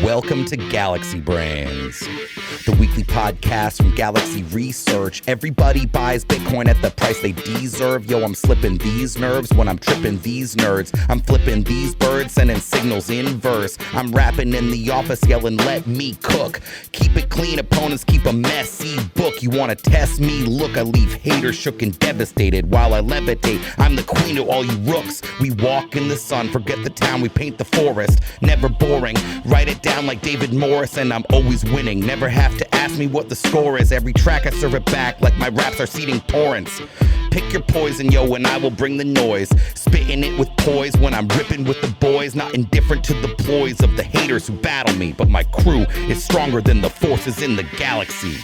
welcome to Galaxy Brains, the weekly podcast from Galaxy Research. Everybody buys Bitcoin at the price they deserve. Yo, I'm slipping these nerves when I'm tripping these nerds. I'm flipping these birds, sending signals in verse. I'm rapping in the office, yelling, let me cook. Keep it clean, opponents keep a messy book. You wanna test me? Look, I leave haters shook and devastated while I levitate. I'm the queen of all you rooks. We walk in the sun, forget the town, we paint the forest. Never boring, write it down like David Morris, and I'm always winning. Never have to ask me what the score is. Every track I serve it back like my raps are seeding torrents. Pick your poison, yo, and I will bring the noise. Spitting it with poise when I'm ripping with the boys. Not indifferent to the ploys of the haters who battle me, but my crew is stronger than the forces in the galaxy.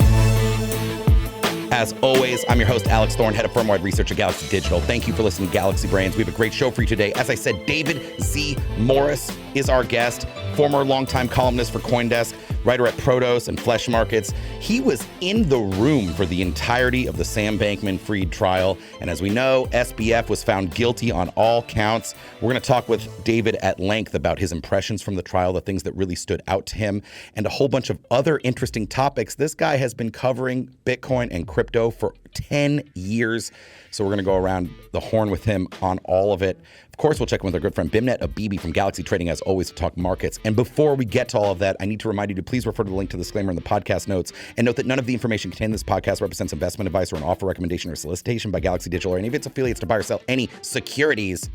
As always, I'm your host, Alex Thorne, head of firm-wide research at Galaxy Digital. Thank you for listening to Galaxy Brains. We have a great show for you today. As I said, David Z. Morris is our guest, former longtime columnist for CoinDesk, writer at Protos and Flesh Markets. He was in the room for the entirety of the Sam Bankman-Fried trial. And as we know, SBF was found guilty on all counts. We're going to talk with David at length about his impressions from the trial, the things that really stood out to him, and a whole bunch of other interesting topics. This guy has been covering Bitcoin and crypto for 10 years. So we're going to go around the horn with him on all of it. Of course, we'll check in with our good friend Beimnet Abebe from Galaxy Trading, as always, to talk markets. And before we get to all of that, I need to remind you to please refer to the link to the disclaimer in the podcast notes, and note that none of the information contained in this podcast represents investment advice or an offer, recommendation, or solicitation by Galaxy Digital or any of its affiliates to buy or sell any securities.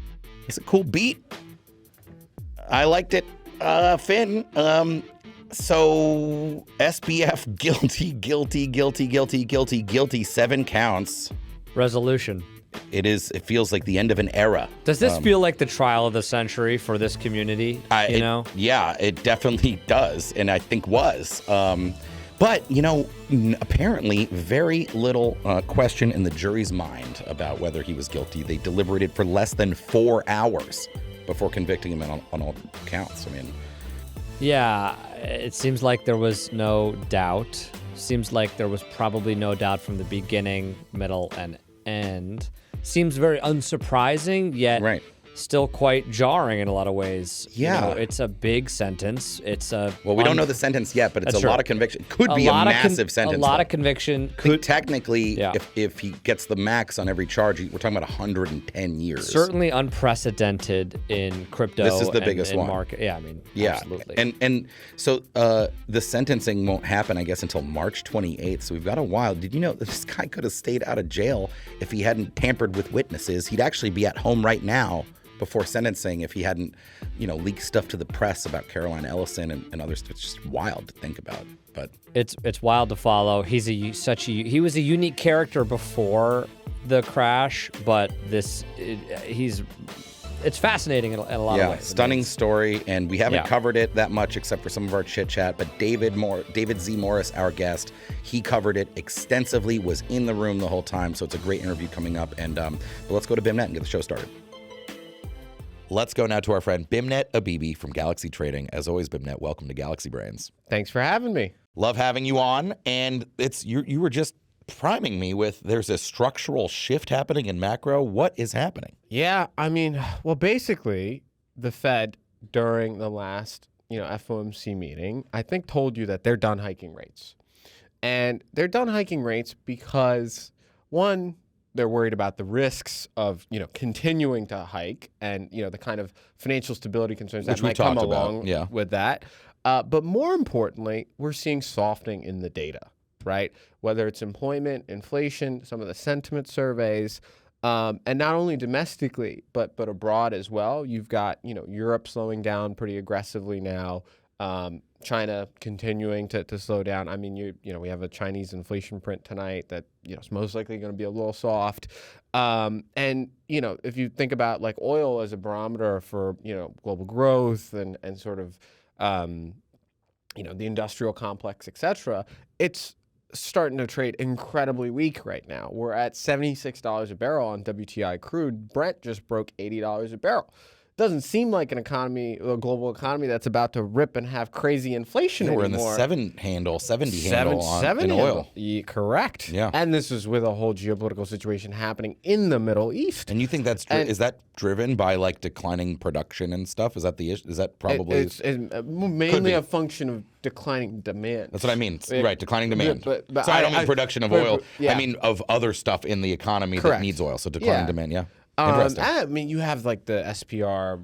It's a cool beat. I liked it. Finn, so SBF guilty, 7 counts. Resolution. It feels like the end of an era. Does this feel like the trial of the century for this community? Yeah, it definitely does, and I think was. But, apparently very little question in the jury's mind about whether he was guilty. They deliberated for less than 4 hours before convicting him on all counts. Yeah, it seems like there was no doubt. Seems like there was probably no doubt from the beginning, middle, and end. Seems very unsurprising, yet right. Still quite jarring in a lot of ways. Yeah. It's a big sentence. Well, we don't know the sentence yet, but it's a lot of conviction. Could be a massive sentence. A lot of conviction. Technically, if he gets the max on every charge, we're talking about 110 years. Certainly unprecedented in crypto. This is the biggest one. Market. Yeah, absolutely. And so the sentencing won't happen, I guess, until March 28th. So we've got a while. Did you know this guy could have stayed out of jail if he hadn't tampered with witnesses? He'd actually be at home right now before sentencing if he hadn't, leaked stuff to the press about Caroline Ellison and others. It's just wild to think about. But it's wild to follow. He was a unique character before the crash, but it's fascinating in a lot of ways. Stunning story, and we haven't covered it that much except for some of our chit chat. But David Z. Morris, our guest, he covered it extensively, was in the room the whole time. So it's a great interview coming up. And but let's go to Beimnet and get the show started. Let's go now to our friend Beimnet Abebe from Galaxy Trading. As always, Beimnet, welcome to Galaxy Brains. Thanks for having me. Love having you on. And you were just priming me with there's a structural shift happening in macro. What is happening? Yeah, basically, the Fed during the last FOMC meeting, I think told you that they're done hiking rates. And they're done hiking rates because, one, they're worried about the risks of, continuing to hike and, the kind of financial stability concerns that might come along with that. But more importantly, we're seeing softening in the data, right? Whether it's employment, inflation, some of the sentiment surveys, and not only domestically, but abroad as well. You've got, Europe slowing down pretty aggressively now. China continuing to slow down. We have a Chinese inflation print tonight that is most likely going to be a little soft. And if you think about like oil as a barometer for global growth and sort of the industrial complex, etc., it's starting to trade incredibly weak right now. We're at $76 a barrel on WTI crude. Brent just broke $80 a barrel. doesn't seem like an economy, a global economy that's about to rip and have crazy inflation We're anymore. in the 70 handle in oil. Correct. Yeah. And this is with a whole geopolitical situation happening in the Middle East. And you think that's is that driven by like declining production and stuff? Is that the issue? Is that probably It's mainly a function of declining demand. That's what I mean. Right, declining demand. But so I don't mean production of oil. yeah. I mean of other stuff in the economy that needs oil. So declining demand, yeah. I mean, you have like the SPR,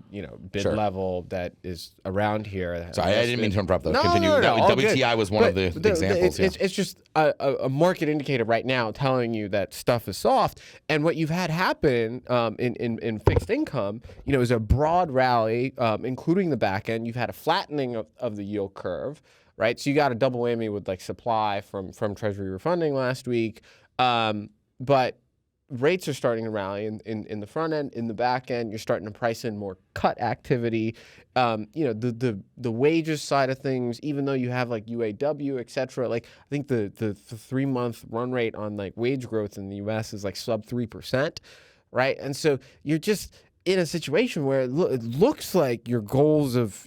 bid level that is around here. So I didn't mean to interrupt. No, Continue. no, WTI was one of the examples. It's just a market indicator right now telling you that stuff is soft. And what you've had happen in fixed income, is a broad rally, including the back end. You've had a flattening of the yield curve, right? So you got a double whammy with like supply from Treasury refunding last week, but rates are starting to rally in the front end. In the back end, you're starting to price in more cut activity. The wages side of things, even though you have like UAW, et cetera, like I think the 3-month run rate on like wage growth in the US is like sub 3%, right? And so you're just in a situation where it looks like your goals of,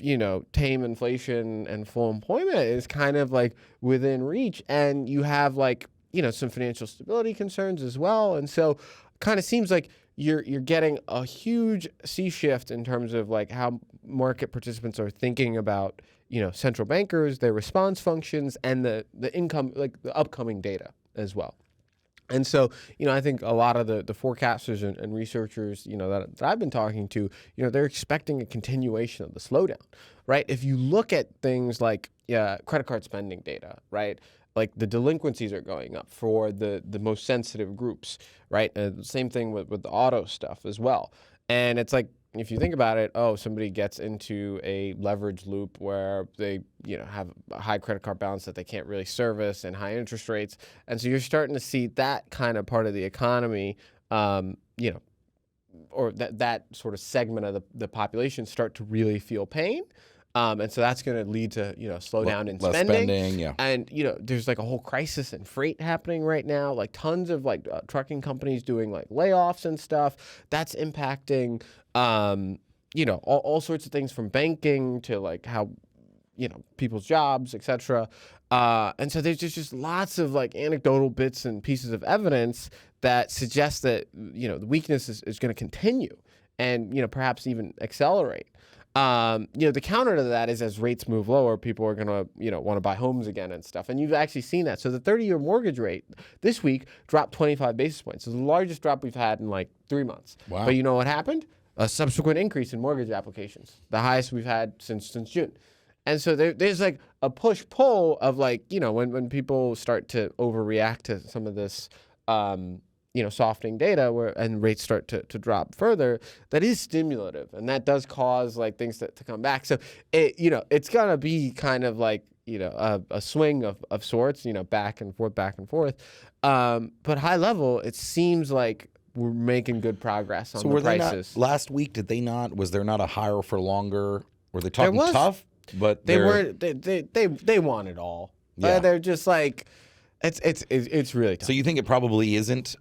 tame inflation and full employment is kind of like within reach, and you have like, some financial stability concerns as well. And so kind of seems like you're getting a huge sea shift in terms of like how market participants are thinking about, central bankers, their response functions, and the income, like the upcoming data as well. And so, I think a lot of the forecasters and researchers, that I've been talking to, they're expecting a continuation of the slowdown, right? If you look at things like credit card spending data, right? Like the delinquencies are going up for the most sensitive groups, right? Same thing with the auto stuff as well. And it's like, if you think about it, somebody gets into a leverage loop where they, have a high credit card balance that they can't really service and high interest rates. And so you're starting to see that kind of part of the economy, or that sort of segment of the population start to really feel pain. And so that's going to lead to, slowdown in spending. Yeah. And, there's like a whole crisis in freight happening right now, like tons of like trucking companies doing like layoffs and stuff. That's impacting, all sorts of things from banking to like how, people's jobs, et cetera. And so there's just lots of like anecdotal bits and pieces of evidence that suggest that, the weakness is going to continue and, perhaps even accelerate. The counter to that is as rates move lower, people are going to, want to buy homes again and stuff. And you've actually seen that. So the 30-year mortgage rate this week dropped 25 basis points. So the largest drop we've had in like 3 months. Wow. But you know what happened? A subsequent increase in mortgage applications, the highest we've had since June. And so there's like a push-pull of like, when people start to overreact to some of this, softening data and rates start to drop further, that is stimulative, and that does cause like things to come back. So it's gonna be kind of like a swing of sorts, back and forth. But high level, it seems like we're making good progress on the prices. Last week, did they not? Was there not a higher for longer? Were they talking tough? But they weren't. They want it all. Yeah. They're just like it's really tough. So you think it probably isn't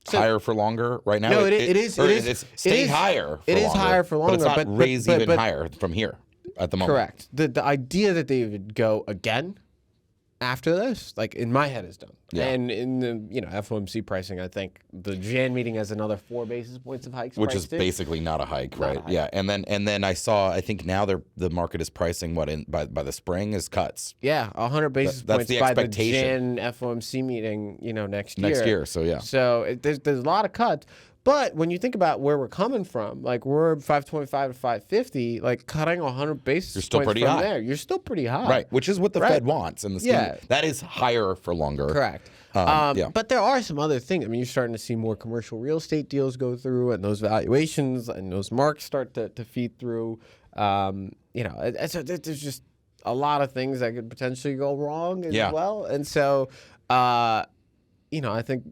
higher for longer right now? No, it is. It's stayed higher. It is higher for longer, but it's not raised even higher from here at the moment. Correct. The idea that they would go again after this, like in my head, is done. Yeah. And in the FOMC pricing, I think the Jan meeting has another 4 basis points of hikes, which is basically not a hike, right? Yeah. And then I think now the market is pricing by the spring is cuts. Yeah, 100 basis that's points the by the expectation. Jan FOMC meeting, next year. Next year, so yeah. So there's a lot of cuts. But when you think about where we're coming from, like we're 525 to 550, like cutting 100 basis points from there, you're still pretty high. Right, which is what the Fed wants in the scheme. Yeah. That is higher for longer. Correct. But there are some other things. I mean, you're starting to see more commercial real estate deals go through, and those valuations and those marks start to feed through. So there's just a lot of things that could potentially go wrong as well. And so, I think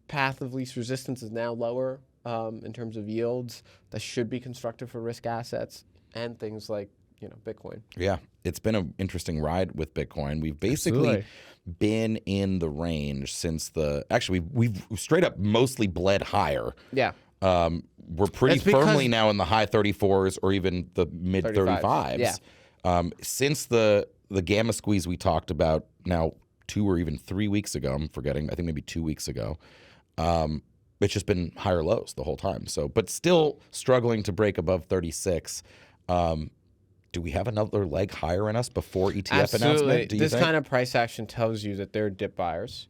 path of least resistance is now lower in terms of yields. That should be constructive for risk assets and things like Bitcoin. Yeah, it's been an interesting ride with Bitcoin. We've basically been in the range since we've straight up mostly bled higher. Yeah. We're pretty That's because- firmly now in the high 34s or even the mid 35s. Yeah. Since the gamma squeeze we talked about now 2 or even 3 weeks ago, I'm forgetting, I think maybe 2 weeks ago, it's just been higher lows the whole time. So, but still struggling to break above 36. Do we have another leg higher in us before ETF announcement? Do you This think? kind of price action tells you that they're dip buyers.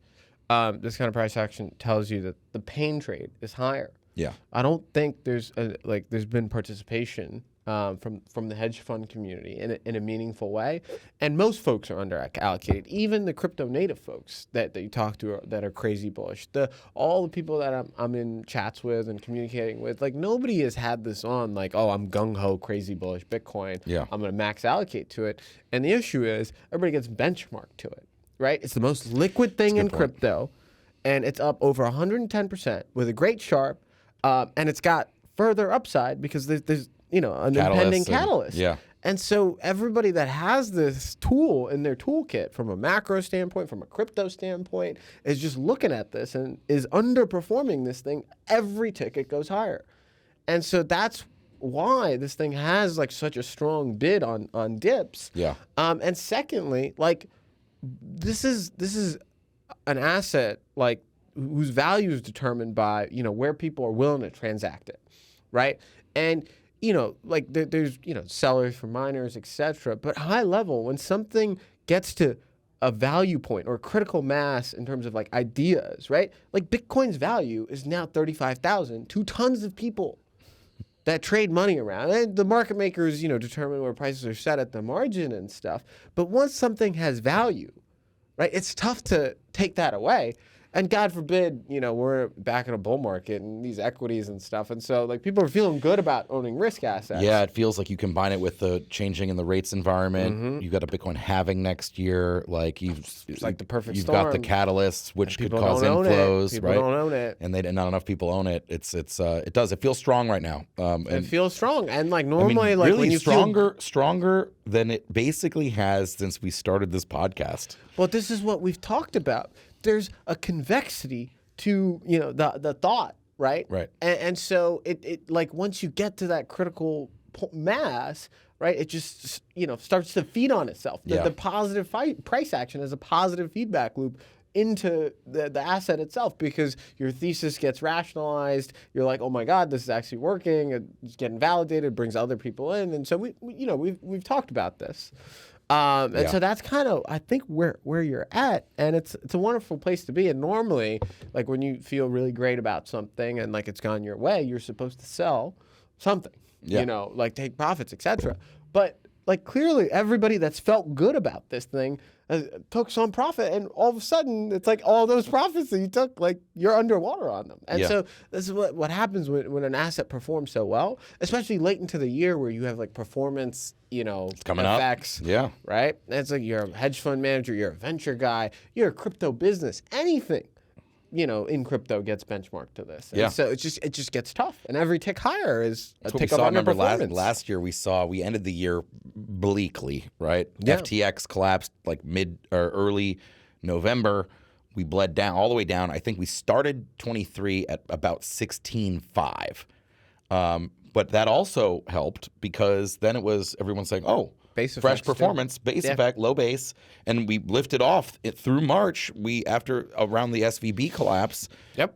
This kind of price action tells you that the pain trade is higher. Yeah. I don't think there's been participation from the hedge fund community in a meaningful way, and most folks are under allocated. Even the crypto native folks that you talk to that are crazy bullish. All the people that I'm in chats with and communicating with, like nobody has had this on like, oh, I'm gung ho crazy bullish Bitcoin. Yeah. I'm gonna max allocate to it. And the issue is everybody gets benchmarked to it, right? It's the most liquid thing in crypto, and it's up over 110% with a great sharp. And it's got further upside because there's an impending catalyst. Yeah. And so everybody that has this tool in their toolkit from a macro standpoint, from a crypto standpoint, is just looking at this and is underperforming this thing. Every ticket goes higher. And so that's why this thing has like such a strong bid on dips. Yeah. And secondly, like this is an asset like whose value is determined by, where people are willing to transact it, right? And, like there's, sellers for miners, etc. But high level, when something gets to a value point or critical mass in terms of like ideas, right? Like Bitcoin's value is now 35,000 to tons of people that trade money around. And the market makers, determine where prices are set at the margin and stuff. But once something has value, right, it's tough to take that away. And God forbid, we're back in a bull market and these equities and stuff. And so like people are feeling good about owning risk assets. Yeah, it feels like you combine it with the changing in the rates environment. Mm-hmm. You've got a Bitcoin halving next year. Like It's like the perfect You've storm. got the catalysts, which could People cause don't own it. inflows, People right? don't own it. And not enough people own it. It does. It feels strong right now. It And feels strong. And like normally, like really when you stronger than it basically has since we started this podcast. well, this is what we've talked about. There's a convexity to the thought, right? Right. And so it like once you get to that critical mass, right? It just starts to feed on itself. The positive price action is a positive feedback loop into the asset itself because your thesis gets rationalized. You're like, oh my God, this is actually working. It's getting validated. Brings other people in, and so we've talked about this. And so that's kind of, I think, where you're at, and it's a wonderful place to be. And normally, like when you feel really great about something and like it's gone your way, you're supposed to sell something, like take profits, etc. But like clearly, everybody that's felt good about this thing took some profit, and all of a sudden, it's like all those profits that you took, like you're underwater on them. And so this is what happens when an asset performs so well, especially late into the year where you have like performance, It's coming effects. up. Yeah. Right? It's like you're a hedge fund manager, you're a venture guy, you're a crypto business, anything, in crypto gets benchmarked to this. And so it just gets tough. And every tick higher is a tick of underperformance. Last year we ended the year bleakly, right? Yeah. FTX collapsed like mid or early November. We bled down all the way down. I think we started 23 at about 16.5. But that also helped because then it was everyone saying, oh, Base fresh effects, too. performance, base effect, low base. And we lifted off through March. After around the SVB collapse,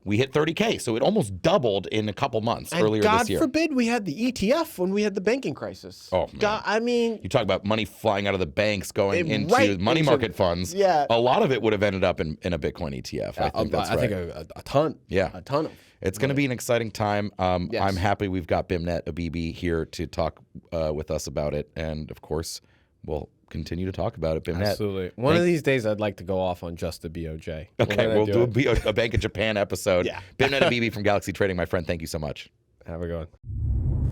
we hit 30K. So it almost doubled in a couple months earlier this year. God forbid we had the ETF when we had the banking crisis. Oh, man. God, I mean, You talk about money flying out of the banks going into right money into- market funds. Yeah. A lot of it would have ended up in a Bitcoin ETF. I think that's right. I think a ton. Yeah. A ton of. It's going to be an exciting time. Yes. I'm happy we've got Beimnet Abebe here to talk with us about it. And, of course, we'll continue to talk about it. Beimnet. Absolutely. One of these days, I'd like to go off on just the BOJ. Okay, we'll do a Bank of Japan episode. Yeah. Beimnet Abebe from Galaxy Trading, my friend. Thank you so much. Have a good one.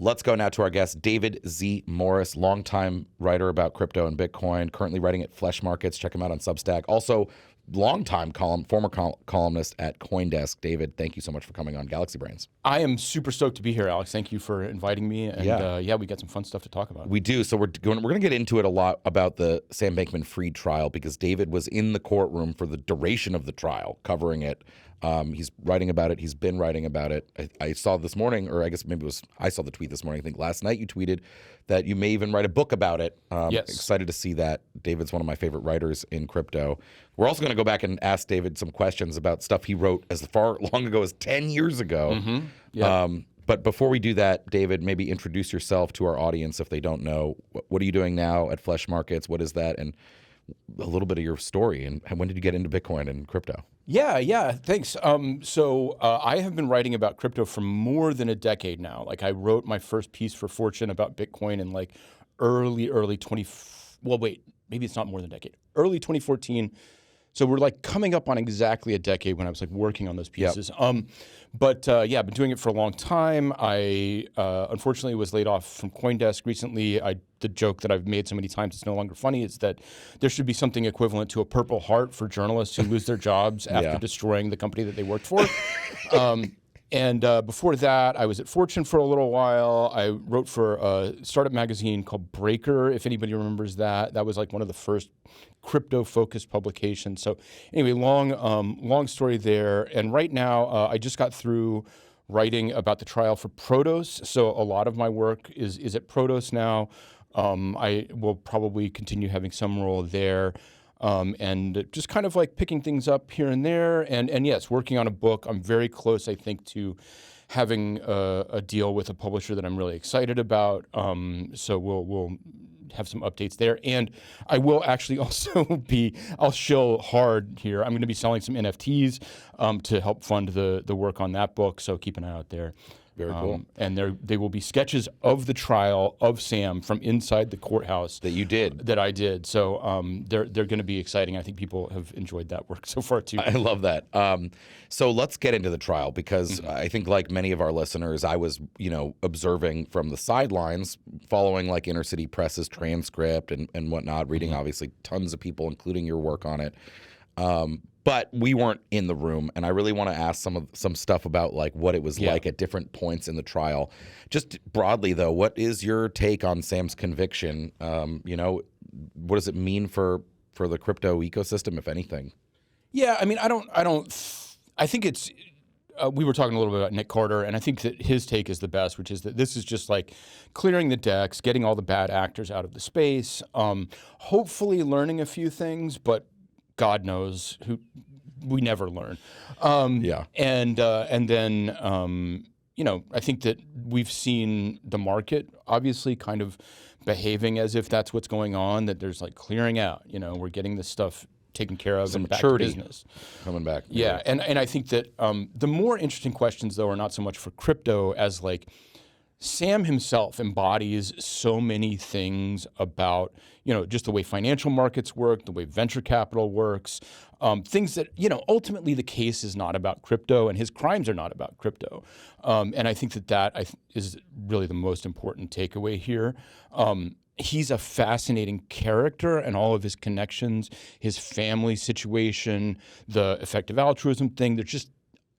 Let's go now to our guest, David Z. Morris, longtime writer about crypto and Bitcoin, currently writing at Flesh Markets. Check him out on Substack. Also, longtime former columnist at CoinDesk. David, thank you so much for coming on Galaxy Brains. I am super stoked to be here, Alex. Thank you for inviting me. And we got some fun stuff to talk about. We do. So we're going to get into it a lot about the Sam Bankman-Fried trial because David was in the courtroom for the duration of the trial, covering it. He's writing about it. He's been writing about it. I saw this morning, or I guess maybe I saw the tweet this morning. I think last night you tweeted that you may even write a book about it. Yes. Excited to see that. David's one of my favorite writers in crypto. We're also going to go back and ask David some questions about stuff he wrote as far long ago as 10 years ago. Mm-hmm. Yeah. But before we do that, David, maybe introduce yourself to our audience if they don't know. What are you doing now at Flesh Markets? What is that? And a little bit of your story. And when did you get into Bitcoin and crypto? Yeah, thanks. So I have been writing about crypto for more than a decade now. Like I wrote my first piece for Fortune about Bitcoin in like early maybe it's not more than a decade. Early 2014. So we're like coming up on exactly a decade when I was like working on those pieces. Yep. I've been doing it for a long time. I unfortunately was laid off from CoinDesk recently. The joke that I've made so many times it's no longer funny is that there should be something equivalent to a Purple Heart for journalists who lose their jobs after destroying the company that they worked for. And before that, I was at Fortune for a little while. I wrote for a startup magazine called Breaker, if anybody remembers that. That was like one of the first crypto-focused publications. So anyway, long story there. And right now, I just got through writing about the trial for Protos. So a lot of my work is at Protos now. I will probably continue having some role there. And just kind of like picking things up here and there. And yes, working on a book. I'm very close, I think, to having a deal with a publisher that I'm really excited about. So we'll have some updates there. And I will actually also I'll shill hard here. I'm going to be selling some NFTs to help fund the work on that book. So keep an eye out there. Very cool. And they will be sketches of the trial of Sam from inside the courthouse that you did. That I did. So they're going to be exciting. I think people have enjoyed that work so far too. I love that. So let's get into the trial because I think like many of our listeners, I was observing from the sidelines, following like Inner City Press's transcript and whatnot, reading obviously tons of people, including your work on it. But we weren't in the room, and I really want to ask some stuff about like what it was like at different points in the trial. Just broadly, though, what is your take on Sam's conviction? What does it mean for the crypto ecosystem, if anything? Yeah, I mean, I think it's. We were talking a little bit about Nick Carter, and I think that his take is the best, which is that this is just like clearing the decks, getting all the bad actors out of the space, hopefully learning a few things, but God knows we never learn. And then I think that we've seen the market obviously kind of behaving as if that's what's going on, that there's like clearing out, we're getting this stuff taken care of and back to business. Coming back. Yeah. And I think that the more interesting questions though are not so much for crypto as like Sam himself embodies so many things about, just the way financial markets work, the way venture capital works, things that, ultimately the case is not about crypto and his crimes are not about crypto. And I think that is really the most important takeaway here. He's a fascinating character and all of his connections, his family situation, the effective altruism thing. They're just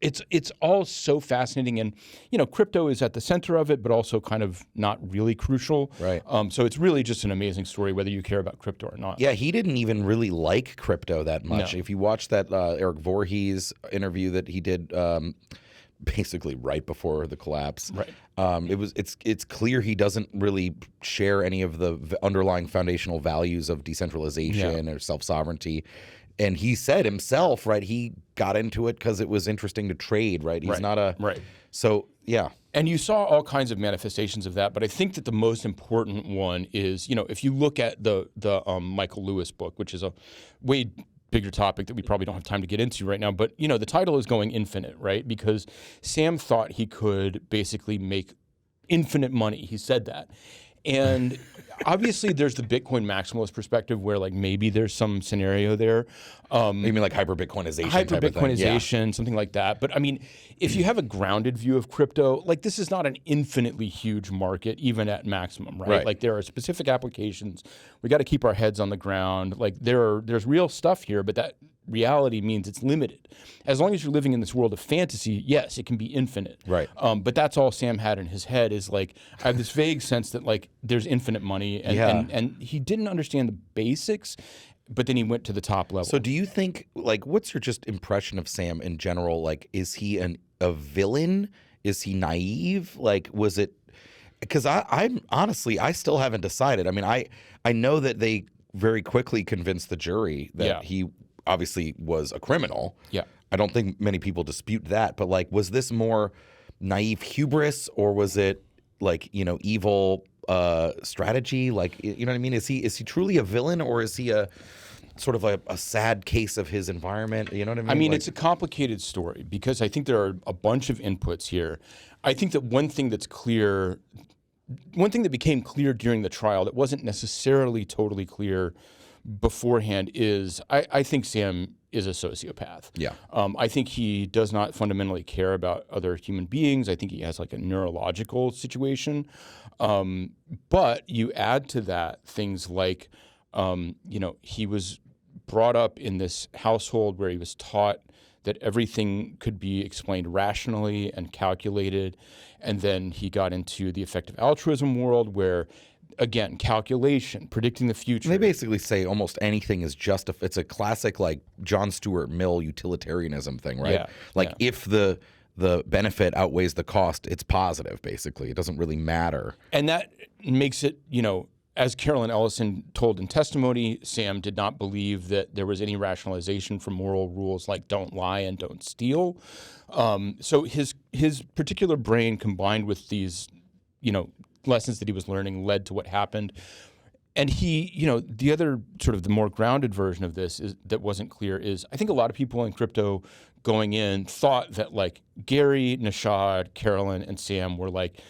It's all so fascinating, and crypto is at the center of it, but also kind of not really crucial. Right. So it's really just an amazing story, whether you care about crypto or not. Yeah, he didn't even really like crypto that much. No. If you watch that Eric Voorhees interview that he did, basically right before the collapse, right. It's clear he doesn't really share any of the underlying foundational values of decentralization or self-sovereignty. And he said himself, right, he got into it because it was interesting to trade, right? He's not a... Right. So, yeah. And you saw all kinds of manifestations of that, but I think that the most important one is, if you look at the Michael Lewis book, which is a way bigger topic that we probably don't have time to get into right now, but, the title is Going Infinite, right? Because Sam thought he could basically make infinite money. He said that. And obviously there's the Bitcoin maximalist perspective where like maybe there's some scenario there. You mean like hyper-Bitcoinization? Hyper-Bitcoinization, something like that. But I mean, if you have a grounded view of crypto, like this is not an infinitely huge market, even at maximum, right? Like there are specific applications. We got to keep our heads on the ground. Like there's real stuff here, but that reality means it's limited. As long as you're living in this world of fantasy, yes, it can be infinite. Right. But that's all Sam had in his head is like, I have this vague sense that like there's infinite money and he didn't understand the basics. but then he went to the top level. So do you think, like, what's your just impression of Sam in general? Like, is he a villain? Is he naive? Like, was it, because I'm honestly, I still haven't decided. I mean, I know that they very quickly convinced the jury that he obviously was a criminal. Yeah. I don't think many people dispute that, but like, was this more naive hubris, or was it like, you know, evil strategy? Like, you know what I mean? Is he truly a villain, or is he a sort of a sad case of his environment? You know what I mean? I mean, like, it's a complicated story because I think there are a bunch of inputs here. I think that one thing that became clear during the trial that wasn't necessarily totally clear beforehand is I think Sam is a sociopath. Yeah. I think he does not fundamentally care about other human beings. I think he has like a neurological situation. But you add to that things like, you know, he was brought up in this household where he was taught that everything could be explained rationally and calculated. And then he got into the effective altruism world where, again, calculation, predicting the future. They basically say almost anything is it's a classic like John Stuart Mill utilitarianism thing, right? Yeah, like yeah. if the benefit outweighs the cost, it's positive, basically. It doesn't really matter. And that makes it, you know, as Carolyn Ellison told in testimony, Sam did not believe that there was any rationalization for moral rules like don't lie and don't steal. So his particular brain combined with these, you know, lessons that he was learning led to what happened. And he, you know, the other sort of the more grounded version of this is that wasn't clear is I think a lot of people in crypto going in thought that like Gary, Nishad, Carolyn, and Sam were like,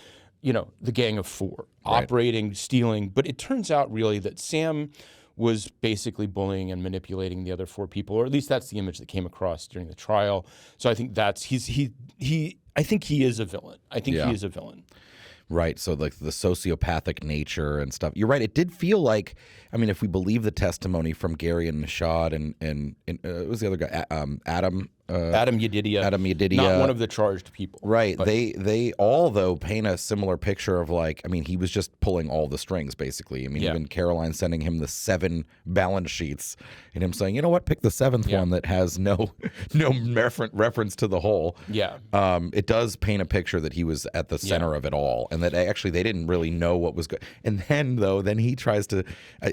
you know, the gang of four, Right. operating, stealing. But it turns out really that Sam was basically bullying and manipulating the other four people, or at least that's the image that came across during the trial. So I think I think he is a villain. I think Yeah. he is a villain. Right. So like the sociopathic nature and stuff. You're right. It did feel like, I mean, if we believe the testimony from Gary and Nishad and what was the other guy? Adam Yedidia. Not one of the charged people. Right. But They all, though, paint a similar picture of like, I mean, he was just pulling all the strings, basically. I mean, Yeah. even Caroline sending him the 7 balance sheets and him saying, you know what, pick the 7th one that has no reference to the whole. Yeah. It does paint a picture that he was at the center of it all, and that actually they didn't really know what was good. And then he tries to,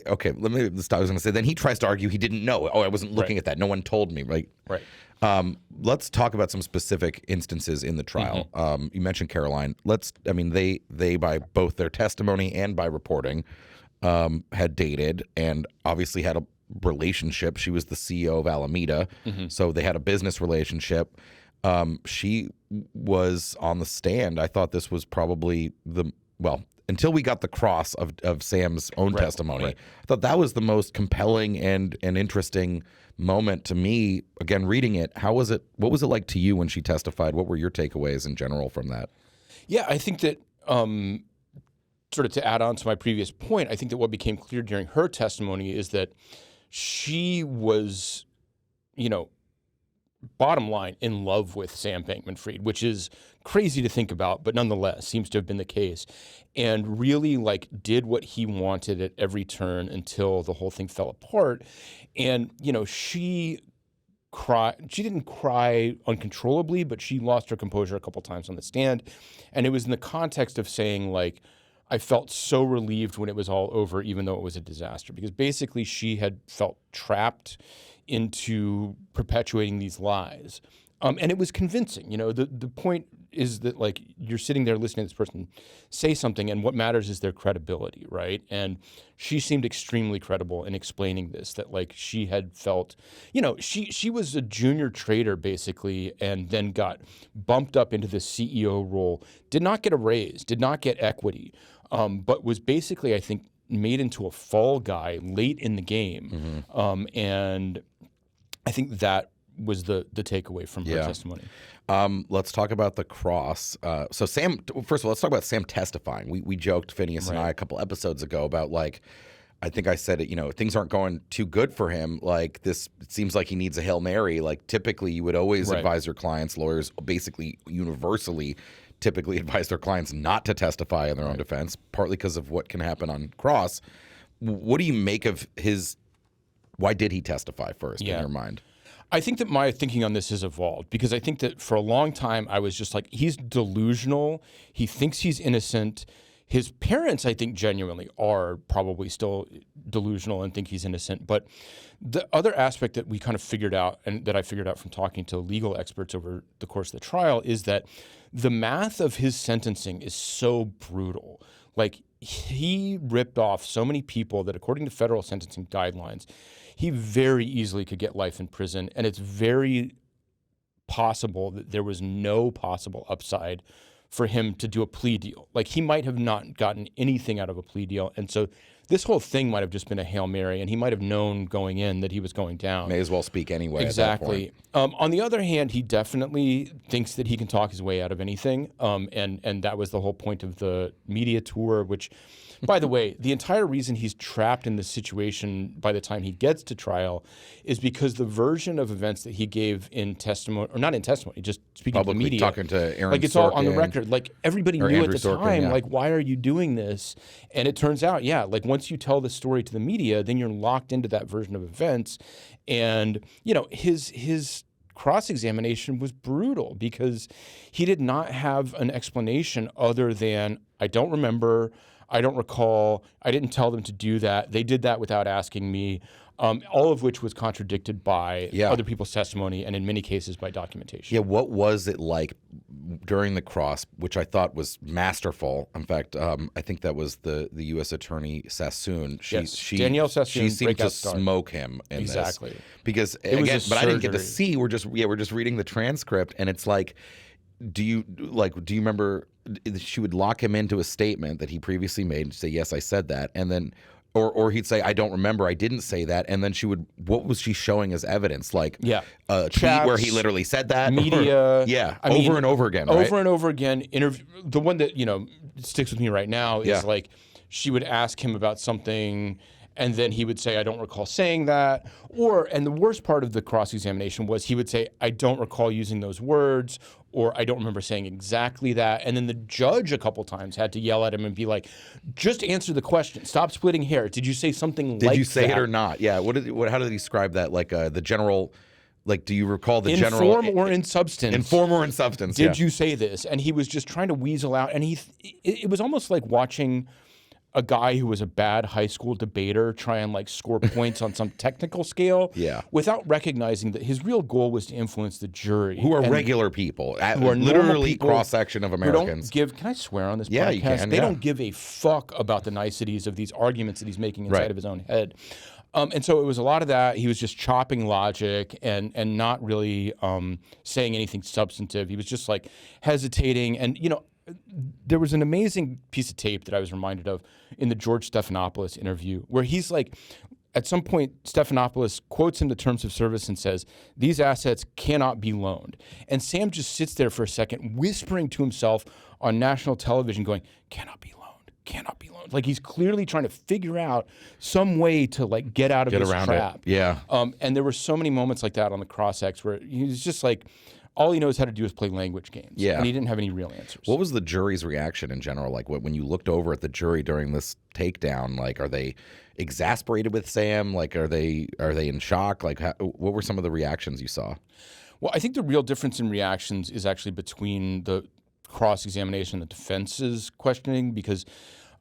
okay, let me stop. I was going to say, then he tries to argue he didn't know. Oh, I wasn't looking at that. No one told me. Right. Right. Let's talk about some specific instances in the trial. You mentioned Caroline. They by both their testimony and by reporting, had dated and obviously had a relationship. She was the CEO of Alameda, so they had a business relationship. She was on the stand. I thought this was probably until we got the cross of Sam's own testimony. Right. I thought that was the most compelling and interesting moment to me. Again, reading it, what was it like to you when she testified? What were your takeaways in general from that? Yeah, I think that sort of to add on to my previous point, I think that what became clear during her testimony is that she was, you know, bottom line, in love with Sam Bankman-Fried, which is crazy to think about, but nonetheless seems to have been the case, and really like did what he wanted at every turn until the whole thing fell apart. And, you know, she didn't cry uncontrollably, but she lost her composure a couple times on the stand. And it was in the context of saying like, I felt so relieved when it was all over, even though it was a disaster, because basically she had felt trapped into perpetuating these lies. And it was convincing. You know, the point is that like you're sitting there listening to this person say something, and what matters is their credibility, right? And she seemed extremely credible in explaining this, that like she had felt, you know, she was a junior trader basically, and then got bumped up into the CEO role, did not get a raise, did not get equity, but was basically, I think, made into a fall guy late in the game. And I think that was the takeaway from her testimony. Let's talk about the cross. So Sam, first of all, let's talk about Sam testifying. We joked, Phineas and I, a couple episodes ago about like, I think I said it, you know, things aren't going too good for him. Like this, it seems like he needs a Hail Mary. Like typically you would always advise your clients, lawyers basically universally typically advise their clients not to testify in their own defense, partly because of what can happen on cross. What do you make of his Why did he testify first in your mind? I think that my thinking on this has evolved because I think that for a long time I was just like, he's delusional. He thinks he's innocent. His parents, I think, genuinely are probably still delusional and think he's innocent. But the other aspect that we kind of figured out, and that I figured out from talking to legal experts over the course of the trial, is that the math of his sentencing is so brutal. Like, he ripped off so many people that, according to federal sentencing guidelines, he very easily could get life in prison. And it's very possible that there was no possible upside for him to do a plea deal. Like, he might have not gotten anything out of a plea deal. And so this whole thing might have just been a Hail Mary, and he might have known going in that he was going down. May as well speak anyway. Exactly. At that point. On the other hand, he definitely thinks that he can talk his way out of anything. And that was the whole point of the media tour, which, by the way, the entire reason he's trapped in this situation by the time he gets to trial is because the version of events that he gave in testimony, or not in testimony, just speaking to the Publicly media. talking to Aaron Like, it's all on the Sorkin. record. Like, everybody Or knew Andrew at the Sorkin, time, yeah. like, why are you doing this? And it turns out, yeah, like, once you tell the story to the media, then you're locked into that version of events. And, you know, his cross-examination was brutal because he did not have an explanation other than, I don't remember, I don't recall, I didn't tell them to do that, they did that without asking me, all of which was contradicted by other people's testimony and in many cases by documentation. Yeah, what was it like during the cross, which I thought was masterful? In fact, I think that was the U.S. Attorney Sassoon. Danielle Sassoon, She seemed to breakout star. smoke him in Exactly. this. Because, It was again, a but I didn't get to surgery. see. We're just reading the transcript, and it's like, do you remember she would lock him into a statement that he previously made and say, yes, I said that, and then or he'd say, I don't remember, I didn't say that, and then what was she showing as evidence? Like a tweet where he literally said that? Media. Over and over again, right? Over and over again. The one that, you know, sticks with me right now is like, she would ask him about something, and then he would say, I don't recall saying that. And the worst part of the cross-examination was he would say, I don't recall using those words, or I don't remember saying exactly that. And then the judge a couple times had to yell at him and be like, just answer the question. Stop splitting hairs. Did you say something like that? Did you say it or not? Yeah. How did he describe that? Like the general, like, do you recall the general? In form or in substance? In form or in substance, Did you say this? And he was just trying to weasel out. And it was almost like watching a guy who was a bad high school debater try and like score points on some technical scale without recognizing that his real goal was to influence the jury. Who are regular people, who are literally cross-section of Americans. Can I swear on this podcast? Yeah, you can. They don't give a fuck about the niceties of these arguments that he's making inside of his own head. And so it was a lot of that. He was just chopping logic and not really saying anything substantive. He was just like hesitating. And, you know, there was an amazing piece of tape that I was reminded of in the George Stephanopoulos interview where he's like, at some point, Stephanopoulos quotes him the terms of service and says, these assets cannot be loaned. And Sam just sits there for a second, whispering to himself on national television going, cannot be loaned, cannot be loaned. Like, he's clearly trying to figure out some way to like get out of this trap. Yeah. And there were so many moments like that on the cross-ex where he was just like, all he knows how to do is play language games. Yeah. And he didn't have any real answers. What was the jury's reaction in general? Like, when you looked over at the jury during this takedown, like, are they exasperated with Sam? Like, are they in shock? Like, what were some of the reactions you saw? Well, I think the real difference in reactions is actually between the cross-examination and the defense's questioning because,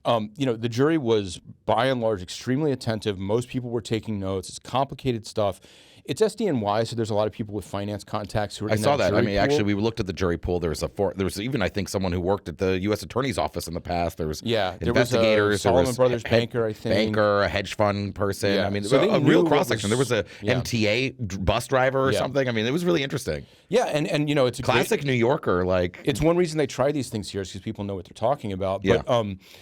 you know, the jury was by and large extremely attentive. Most people were taking notes. It's complicated stuff. It's SDNY, so there's a lot of people with finance contacts who are in I saw that. I mean, jury pool. actually, we looked at the jury pool. There was even, I think, someone who worked at the U.S. Attorney's office in the past. There was investigators. There was a Solomon Brothers banker, I think. Banker, a hedge fund person. Yeah. I mean, So they a knew real what cross-section. There was a yeah. MTA bus driver or something. I mean, it was really interesting. Yeah, and you know, it's a Classic New Yorker. Like, it's one reason they try these things here is because people know what they're talking about. But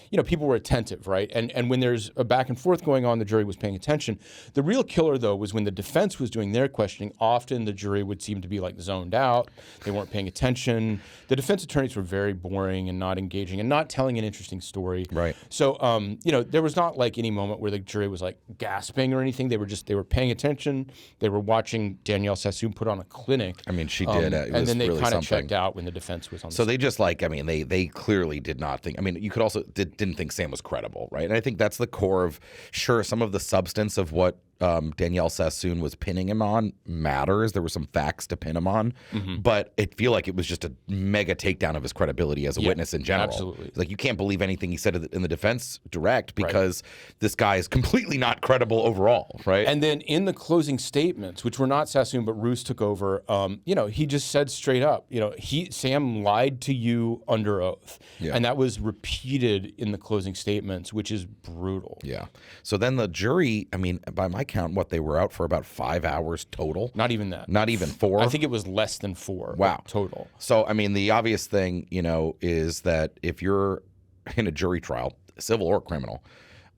you know, people were attentive, right? And when there's a back and forth going on, the jury was paying attention. The real killer, though, was when the defense was doing their questioning. Often the jury would seem to be like zoned out. They weren't paying attention. The defense attorneys were very boring and not engaging and not telling an interesting story. Right. So you know, there was not like any moment where the jury was like gasping or anything. They were paying attention. They were watching Danielle Sassoon put on a clinic. I mean, she did. It and was then they really kind of something. checked out when the defense was on. So they just like, I mean, they clearly did not think. I mean, you could also didn't think Sam was credible, right? And I think that's the core of, sure, some of the substance of what Danielle Sassoon was pinning him on matters. There were some facts to pin him on, but it feel like it was just a mega takedown of his credibility as a witness in general. Absolutely. Like, you can't believe anything he said in the defense direct because this guy is completely not credible overall, right? And then in the closing statements, which were not Sassoon but Roos took over, he just said straight up, Sam lied to you under oath, and that was repeated in the closing statements, which is brutal. Yeah. So then the jury, I mean, by my count, they were out for about 5 hours total. Not even that. Not even 4. I think it was less than 4. Wow. Total. So, I mean, the obvious thing, is that if you're in a jury trial, civil or criminal,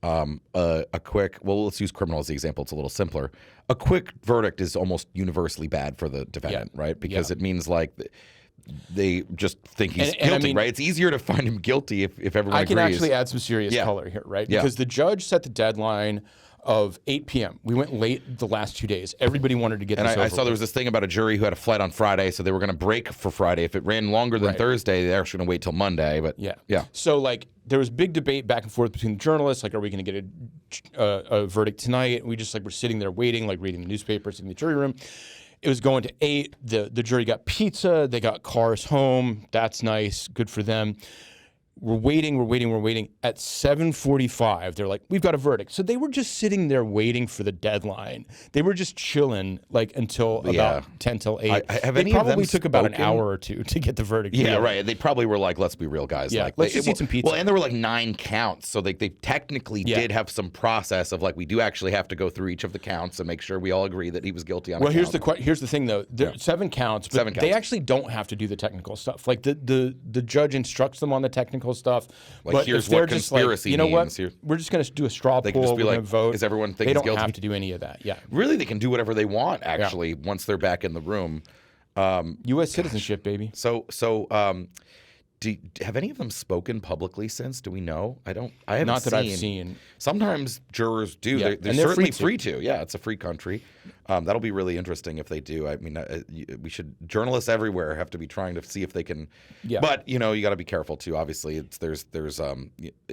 let's use criminal as the example. It's a little simpler. A quick verdict is almost universally bad for the defendant, right? Because it means like they just think he's guilty, I mean, right? It's easier to find him guilty if everyone agrees. I can actually add some serious color here, right? Because the judge set the deadline of 8 p.m. We went late the last 2 days. Everybody wanted to get this over. I saw there was this thing about a jury who had a flight on Friday, so they were going to break for Friday. If it ran longer than Thursday, they're actually going to wait till Monday. But yeah. So there was big debate back and forth between the journalists. Like, are we going to get a verdict tonight? And we just were sitting there waiting, reading the newspapers in the jury room. It was going to 8. The jury got pizza. They got cars home. That's nice. Good for them. We're waiting. At 7:45, they're like, we've got a verdict. So they were just sitting there waiting for the deadline. They were just chilling until about 10 till 8. They probably took about an hour or two to get the verdict. Yeah, right. They probably were like, let's be real, guys. Yeah, let's just eat some pizza. Well, and there were 9 counts. So they technically did have some process of we do actually have to go through each of the counts and make sure we all agree that he was guilty on a count. Here's the thing, though. There are 7 counts, but they actually don't have to do the technical stuff. The judge instructs them on the technical stuff. But here's if they're what conspiracy you know means. what? We're just going to do a straw poll. They can just be we're like, gonna vote. is everyone think They he's don't guilty? have to do any of that. Yeah. Really, they can do whatever they want, actually, once they're back in the room. U.S. citizenship, baby. So, have any of them spoken publicly since? Do we know? I haven't Not that I've seen. Sometimes jurors do. Yeah, They're and they're certainly free free to. Yeah, it's a free country. That'll be really interesting if they do. I mean, we should. Journalists everywhere have to be trying to see if they can. Yeah. But you got to be careful too. Obviously, there's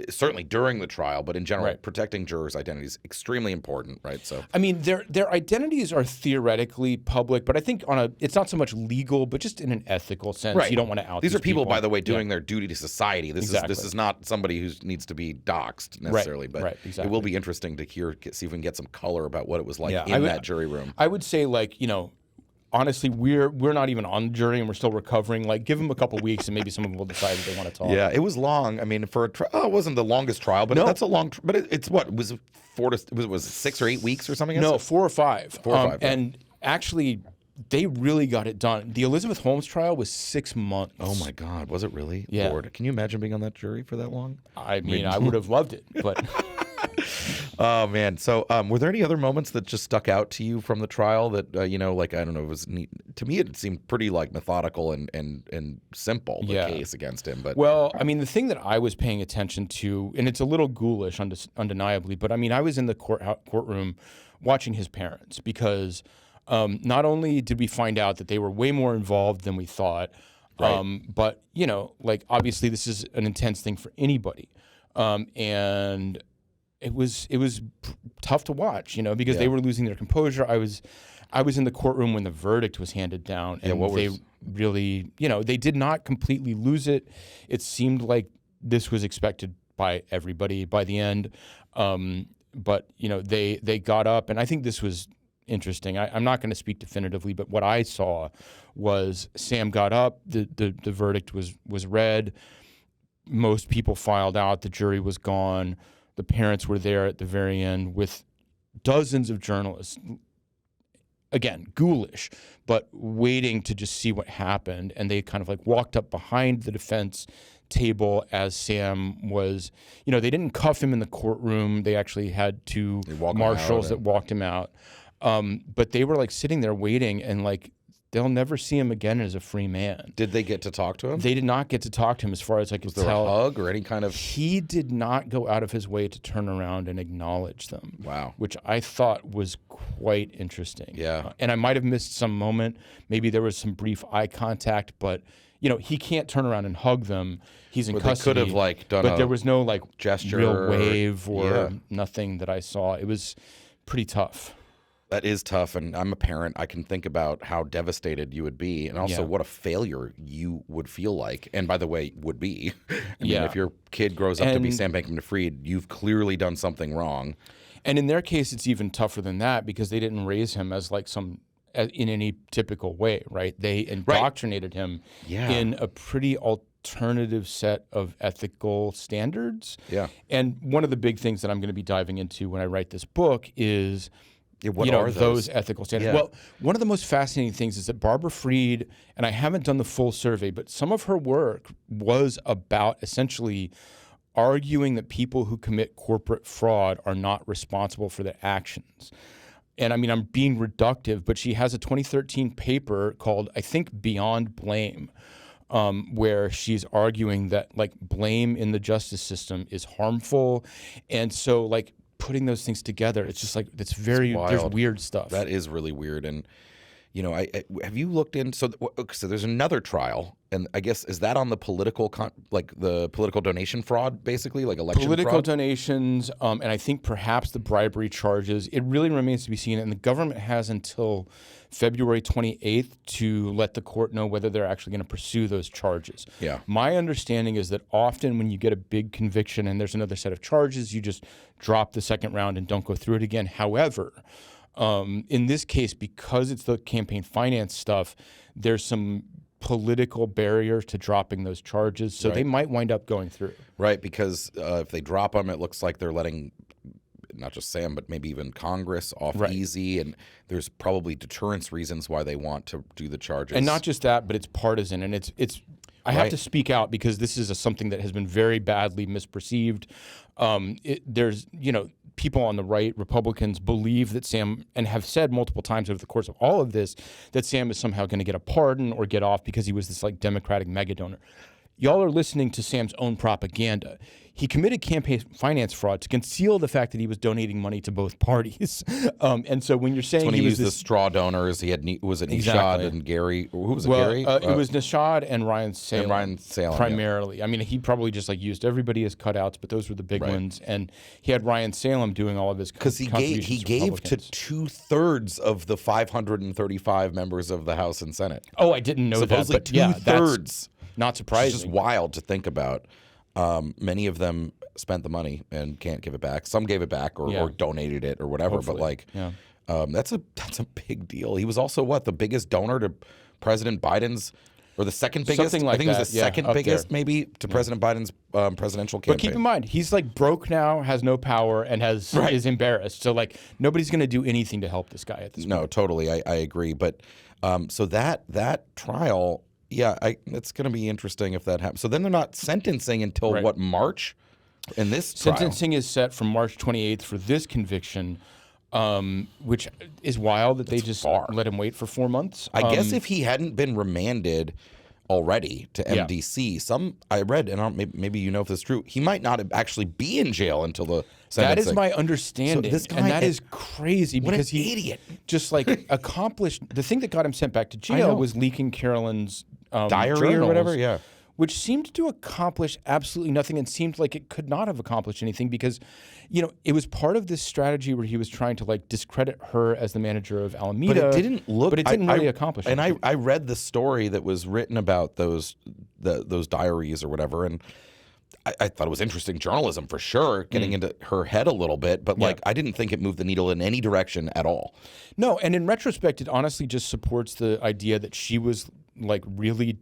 certainly during the trial, but in general, protecting jurors' identity is extremely important, right? So I mean, their identities are theoretically public, but I think it's not so much legal, but just in an ethical sense. Right. You don't want to out these are people, people, by the way, doing their duty to society. This is not somebody who needs to be doxxed necessarily, but it will be interesting to see if we can get some color about what it was like in that jury room. I would say, honestly, we're not even on the jury and we're still recovering. Give them a couple weeks and maybe some of them will decide if they want to talk. Yeah, it was long. I mean, for a trial, it wasn't the longest trial, but that's a long. But it's what was it 6 or 8 weeks or something? No, 4 or 5. 4 or 5. And actually, they really got it done. The Elizabeth Holmes trial was 6 months. Oh my God, was it really? Yeah. Lord, can you imagine being on that jury for that long? I mean, I would have loved it, but. Oh man! So, were there any other moments that just stuck out to you from the trial that I don't know, it was neat. To me, it seemed pretty methodical and simple. The case against him, but I mean, the thing that I was paying attention to, and it's a little ghoulish, undeniably, but I mean, I was in the courtroom watching his parents because not only did we find out that they were way more involved than we thought, but obviously this is an intense thing for anybody, and. It was tough to watch, because they were losing their composure. I was in the courtroom when the verdict was handed down, and they really, they did not completely lose it. It seemed like this was expected by everybody by the end, but they got up, and I think this was interesting. I'm not going to speak definitively, but what I saw was Sam got up, the verdict was read, most people filed out, the jury was gone. The parents were there at the very end with dozens of journalists. Again, ghoulish, but waiting to just see what happened. And they kind of walked up behind the defense table as Sam was, they didn't cuff him in the courtroom. They actually had 2 marshals that walked him out. But they were sitting there waiting and they'll never see him again as a free man. Did they get to talk to him? They did not get to talk to him as far as I could tell. Was there a hug or any kind of... He did not go out of his way to turn around and acknowledge them. Wow. Which I thought was quite interesting. Yeah. And I might have missed some moment. Maybe there was some brief eye contact, but, he can't turn around and hug them. He's in custody. They could have done but there was no gesture real wave or nothing that I saw. It was pretty tough. That is tough, and I'm a parent. I can think about how devastated you would be, and also what a failure you would feel like. And by the way, would be. I mean, if your kid grows up to be Sam Bankman-Fried, you've clearly done something wrong. And in their case, it's even tougher than that because they didn't raise him as like in any typical way, right? They indoctrinated him in a pretty alternative set of ethical standards. Yeah. And one of the big things that I'm going to be diving into when I write this book is what are those ethical standards? Yeah. Well, one of the most fascinating things is that Barbara Fried, and I haven't done the full survey, but some of her work was about essentially arguing that people who commit corporate fraud are not responsible for their actions. And I mean, I'm being reductive, but she has a 2013 paper called, I think, Beyond Blame, where she's arguing that like blame in the justice system is harmful. And so like putting those things together, it's just like, there's weird stuff. That is really weird. And, you know, I have you looked in, so there's another trial, and I guess, is that on the political, the political donation fraud, basically, like election political fraud? donations, and I think perhaps the bribery charges. It really remains to be seen, and the government has until February 28th to let the court know whether they're actually going to pursue those charges. Yeah. My understanding is that often when you get a big conviction and there's another set of charges, you just drop the second round and don't go through it again. However, in this case, because it's the campaign finance stuff, there's some political barriers to dropping those charges, so they might wind up going through. Right, because if they drop them, it looks like they're letting not just Sam, but maybe even Congress off easy, and there's probably deterrence reasons why they want to do the charges. And not just that, but it's partisan, and it's. I have to speak out because this is something that has been very badly misperceived. There's, people on the right, Republicans, believe that Sam, and have said multiple times over the course of all of this, that Sam is somehow going to get a pardon or get off because he was this like Democratic mega donor. Y'all are listening to Sam's own propaganda. He committed campaign finance fraud to conceal the fact that he was donating money to both parties. And so when you're saying when he was used the straw donors, he had was it Nishad and Gary? Who was it? Gary? It was Nishad and Ryan Salem. And Ryan Salem primarily. I mean, he probably just like used everybody as cutouts, but those were the big ones. And he had Ryan Salem doing all of his because he gave to 2/3 of the 535 members of the House and Senate. Oh, I didn't know that. But 2/3. Not surprising. It's just wild to think about. Many of them spent the money and can't give it back. Some gave it back or donated it or whatever. Hopefully. But that's a big deal. He was also the biggest donor to President Biden's, or the second biggest. Something like I think that. It was the second biggest, maybe, to President Biden's presidential campaign. But keep in mind, he's like broke now, has no power, and is embarrassed. So like nobody's going to do anything to help this guy at this point. No, totally, I agree. But so that trial. Yeah, it's going to be interesting if that happens. So then they're not sentencing until what, March? In this trial? Sentencing is set for March 28th for this conviction, which is wild that they just let him wait for 4 months. I guess if he hadn't been remanded already to MDC, I read, and maybe you know if this is true, he might not actually be in jail until the sentencing. That is my understanding, and that is crazy because he idiot. Just like accomplished the thing that got him sent back to jail was leaking Carolyn's diary journals, or whatever, which seemed to accomplish absolutely nothing and seemed like it could not have accomplished anything because, it was part of this strategy where he was trying to like discredit her as the manager of Alameda. But it didn't look. But it didn't really accomplish anything. And I read the story that was written about those diaries or whatever, and I thought it was interesting journalism for sure, getting into her head a little bit, but I didn't think it moved the needle in any direction at all. No, and in retrospect, it honestly just supports the idea that she was like really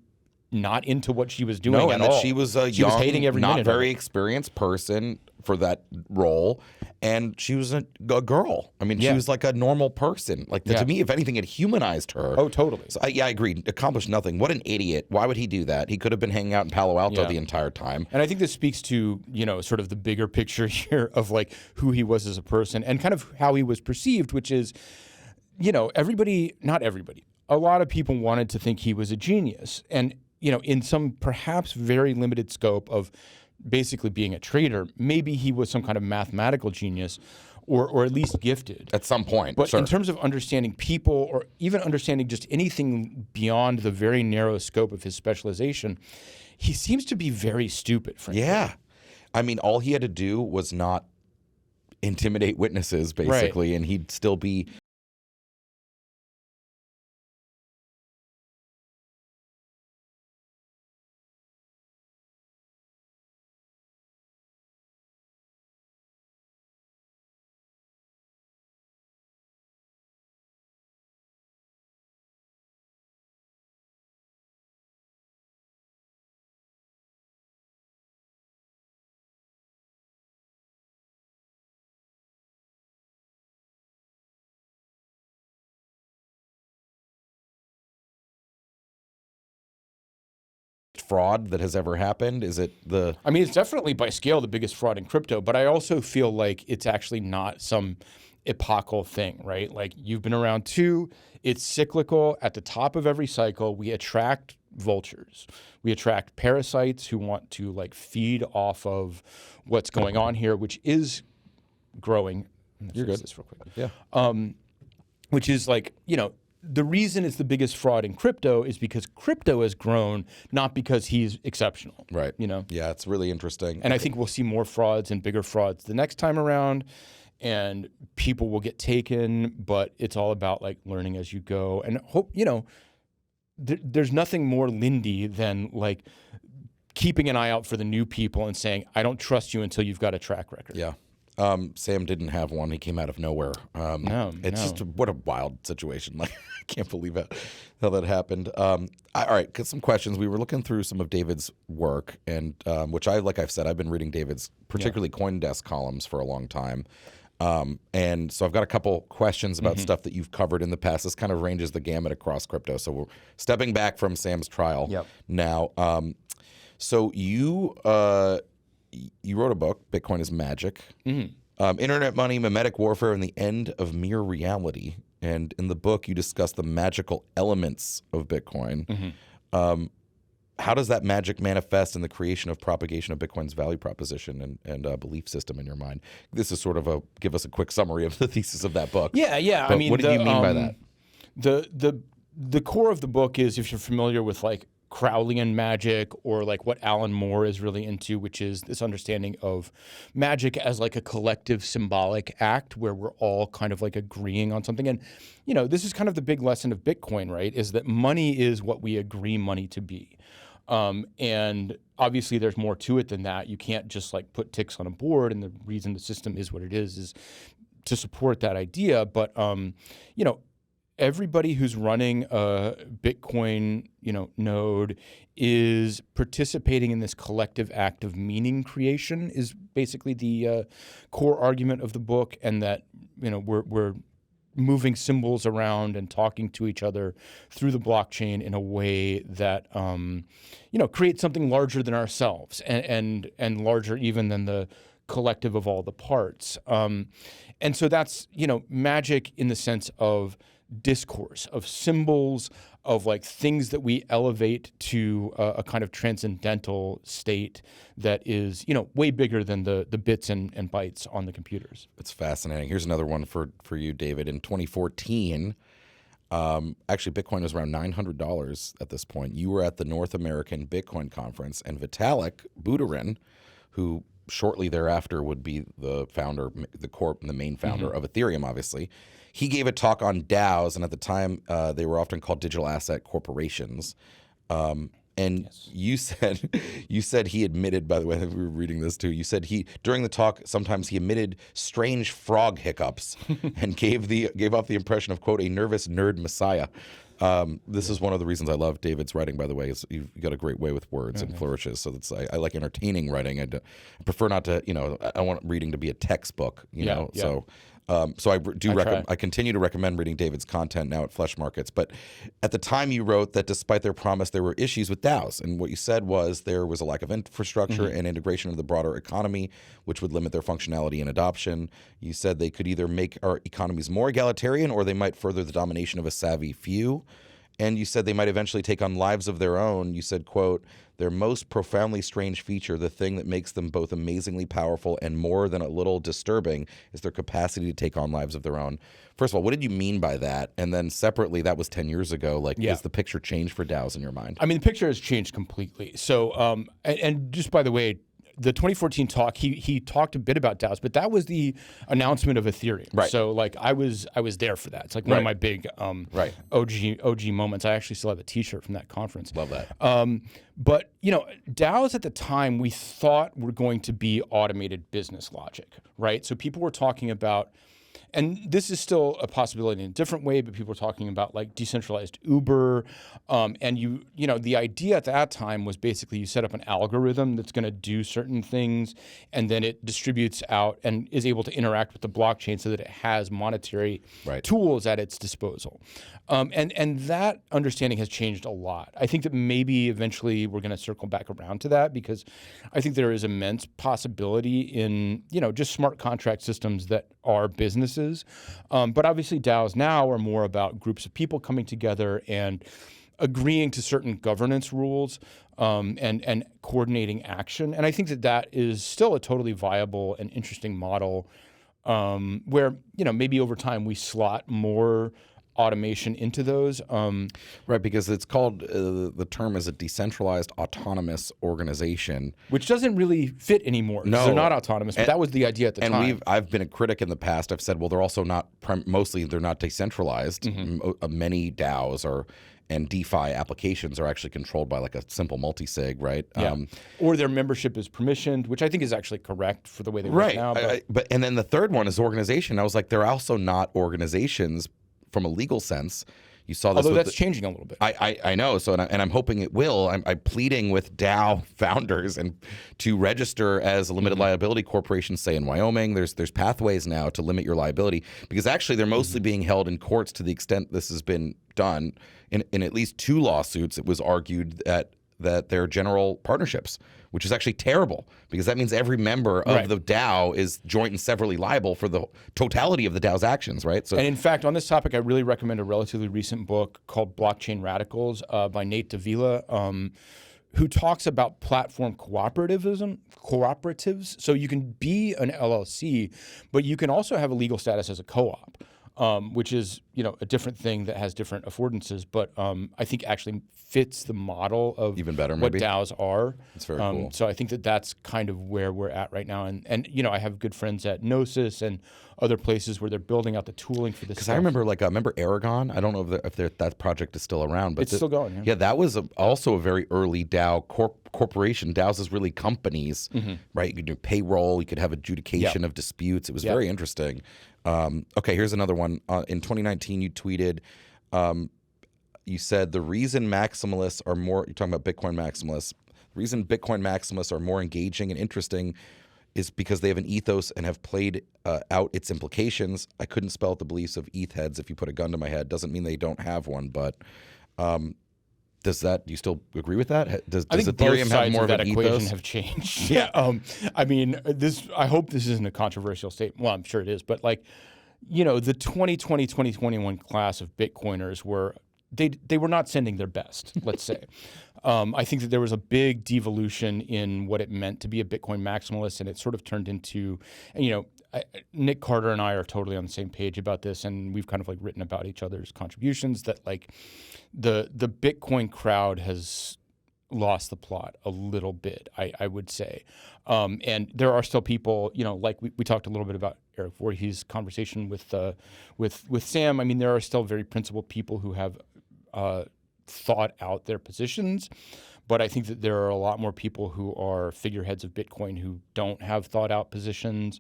not into what she was doing at all. That she was a young, was hating every not minute very experienced person for that role, and she was a girl. I mean, she was like a normal person. Like to me, if anything, it humanized her. Oh, totally. So I agree. Accomplished nothing. What an idiot! Why would he do that? He could have been hanging out in Palo Alto the entire time. And I think this speaks to sort of the bigger picture here of like who he was as a person and kind of how he was perceived, which is, everybody, not everybody, a lot of people wanted to think he was a genius, and in some perhaps very limited scope of basically being a trader, maybe he was some kind of mathematical genius or at least gifted. At some point. But in terms of understanding people or even understanding just anything beyond the very narrow scope of his specialization, he seems to be very stupid, frankly. Yeah. I mean, all he had to do was not intimidate witnesses, basically, and he'd still be fraud that has ever happened? Is it the... I mean, it's definitely by scale the biggest fraud in crypto, but I also feel like it's actually not some epochal thing, right? Like, you've been around too. It's cyclical. At the top of every cycle, we attract vultures. We attract parasites who want to like feed off of what's going on here, which is growing. You're good. This real quick. Yeah. Which is like, the reason it's the biggest fraud in crypto is because crypto has grown, not because he's exceptional. Right. Yeah, it's really interesting. And I think we'll see more frauds and bigger frauds the next time around, and people will get taken, but it's all about like learning as you go. And hope, there's nothing more Lindy than like keeping an eye out for the new people and saying, I don't trust you until you've got a track record. Yeah. Sam didn't have one. He came out of nowhere. It's just what a wild situation. Like, I can't believe how that happened. All right, some questions. We were looking through some of David's work, and which like I've said, I've been reading David's, particularly CoinDesk columns for a long time. And so I've got a couple questions about stuff that you've covered in the past. This kind of ranges the gamut across crypto. So we're stepping back from Sam's trial now. So you wrote a book, Bitcoin is Magic, Internet Money, Memetic Warfare, and the End of Mere Reality. And in the book, you discuss the magical elements of Bitcoin. How does that magic manifest in the creation of propagation of Bitcoin's value proposition and belief system in your mind? This is sort of give us a quick summary of the thesis of that book. Yeah. But I mean, what did you mean by that? The core of the book is, if you're familiar with like Crowleyan magic, or like what Alan Moore is really into, which is this understanding of magic as like a collective symbolic act where we're all kind of like agreeing on something. And, this is kind of the big lesson of Bitcoin, right? Is that money is what we agree money to be. And obviously there's more to it than that. You can't just like put ticks on a board, and the reason the system is what it is to support that idea. But, everybody who's running a Bitcoin, node is participating in this collective act of meaning creation, is basically the core argument of the book. And that, we're moving symbols around and talking to each other through the blockchain in a way that, creates something larger than ourselves and larger even than the collective of all the parts. And so that's, magic in the sense of discourse, of symbols, of like things that we elevate to a kind of transcendental state that is, way bigger than the bits and bytes on the computers. It's fascinating. Here's another one for you, David. In 2014, actually Bitcoin was around $900 at this point. You were at the North American Bitcoin Conference, and Vitalik Buterin, who shortly thereafter would be the founder, the main founder of Ethereum, obviously. He gave a talk on DAOs, and at the time they were often called digital asset corporations. And you said he admitted, by the way, we were reading this too. You said during the talk sometimes he emitted strange frog hiccups and gave off the impression of, quote, a nervous nerd messiah. This is one of the reasons I love David's writing, by the way, is you've got a great way with words and flourishes. So I like entertaining writing. I prefer not to, I want reading to be a textbook, so. So I continue to recommend reading David's content now at Flesh Markets. But at the time you wrote that despite their promise, there were issues with DAOs. And what you said was there was a lack of infrastructure and integration of the broader economy, which would limit their functionality and adoption. You said they could either make our economies more egalitarian, or they might further the domination of a savvy few. And you said they might eventually take on lives of their own. You said, quote, their most profoundly strange feature, the thing that makes them both amazingly powerful and more than a little disturbing, is their capacity to take on lives of their own. First of all, what did you mean by that? And then separately, that was 10 years ago. Has the picture changed for DAOs in your mind? I mean, the picture has changed completely. So, and just by the way, the 2014 talk, he talked a bit about DAOs, but that was the announcement of Ethereum. Right. So like I was there for that. It's like one of my big OG moments. I actually still have a T-shirt from that conference. Love that. But DAOs at the time we thought were going to be automated business logic, right? So people were talking about and this is still a possibility in a different way, but people are talking about like decentralized Uber. And you know, the idea at that time was basically you set up an algorithm that's going to do certain things, and then it distributes out and is able to interact with the blockchain so that it has monetary tools at its disposal. And that understanding has changed a lot. I think that maybe eventually we're going to circle back around to that, because I think there is immense possibility in, you know, just smart contract systems that are businesses. But obviously DAOs now are more about groups of people coming together and agreeing to certain governance rules and coordinating action. And I think that that is still a totally viable and interesting model where, you know, maybe over time we slot more automation into those. Right, because it's called, the term is a decentralized autonomous organization. Which doesn't really fit anymore. No. They're not autonomous, but that was the idea at the time. And I've been a critic in the past. I've said, well, they're also not, mostly they're not decentralized. Many DAOs and DeFi applications are actually controlled by like a simple multi-sig, right? Yeah. Or their membership is permissioned, which I think is actually correct for the way they work now. But and then the third one is organization. I was like, they're also not organizations from a legal sense. You saw this. Although that's changing a little bit. I know. So and I'm hoping it will. I'm pleading with DAO founders and to register as a limited liability corporation, say in Wyoming. There's pathways now to limit your liability, because actually they're mostly being held in courts to the extent this has been done. In at least 2 lawsuits, it was argued that they're general partnerships, which is actually terrible, because that means every member of the DAO is joint and severally liable for the totality of the DAO's actions, right? So, and in fact, on this topic, I really recommend a relatively recent book called Blockchain Radicals by Nate Davila, who talks about platform cooperatives. So you can be an LLC, but you can also have a legal status as a co-op. Which is, you know, a different thing that has different affordances, but I think actually fits the model of even better, what maybe. DAOs are. It's very cool. So I think that that's kind of where we're at right now. And you know, I have good friends at Gnosis and other places where they're building out the tooling for this. Because I remember, remember Aragon? I don't know if that project is still around, but it's still going. Yeah, that was also a very early DAO corporation. DAOs is really companies, right? You could do payroll, you could have adjudication of disputes. It was very interesting. Okay, here's another one. In 2019, you tweeted, you said the reason maximalists are more, you're talking about Bitcoin maximalists, the reason Bitcoin maximalists are more engaging and interesting is because they have an ethos and have played out its implications. I couldn't spell out the beliefs of ETH heads if you put a gun to my head. Doesn't mean they don't have one, but do you still agree with that? Does I think Ethereum both sides have more of that an equation ethos? have changed. I mean, I hope this isn't a controversial statement. Well, I'm sure it is, but like, you know, the 2020, 2021 class of Bitcoiners they were not sending their best, let's say. I think that there was a big devolution in what it meant to be a Bitcoin maximalist, and it sort of turned into, and, you know, Nick Carter and I are totally on the same page about this, and we've kind of like written about each other's contributions, that like the Bitcoin crowd has lost the plot a little bit, I would say. And there are still people, you know, like we talked a little bit about Eric Voorhees' conversation with Sam. I mean, there are still very principled people who have thought out their positions, but I think that there are a lot more people who are figureheads of Bitcoin who don't have thought out positions.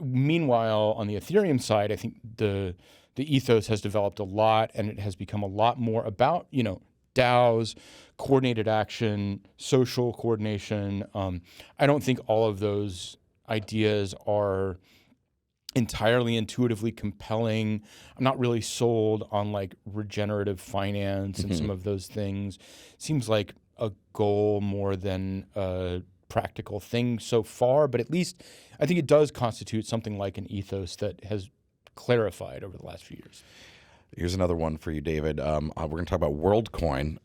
Meanwhile, on the Ethereum side, I think the ethos has developed a lot, and it has become a lot more about, you know, DAOs, coordinated action, social coordination. I don't think all of those ideas are entirely intuitively compelling. I'm not really sold on like regenerative finance and some of those things. Seems like a goal more than a practical thing so far, but at least I think it does constitute something like an ethos that has clarified over the last few years. Here's another one for you, David. We're going to talk about WorldCoin.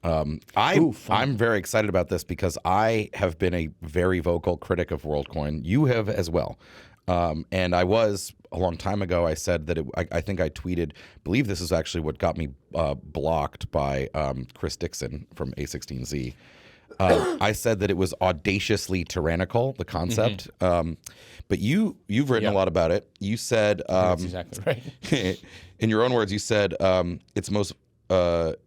I'm very excited about this because I have been a very vocal critic of WorldCoin. You have as well. And I was, a long time ago, I said that I think I tweeted, believe this is actually what got me blocked by Chris Dixon from A16Z. I said that it was audaciously tyrannical, the concept. But you've written a lot about it. You said That's exactly right. In your own words, you said it's most it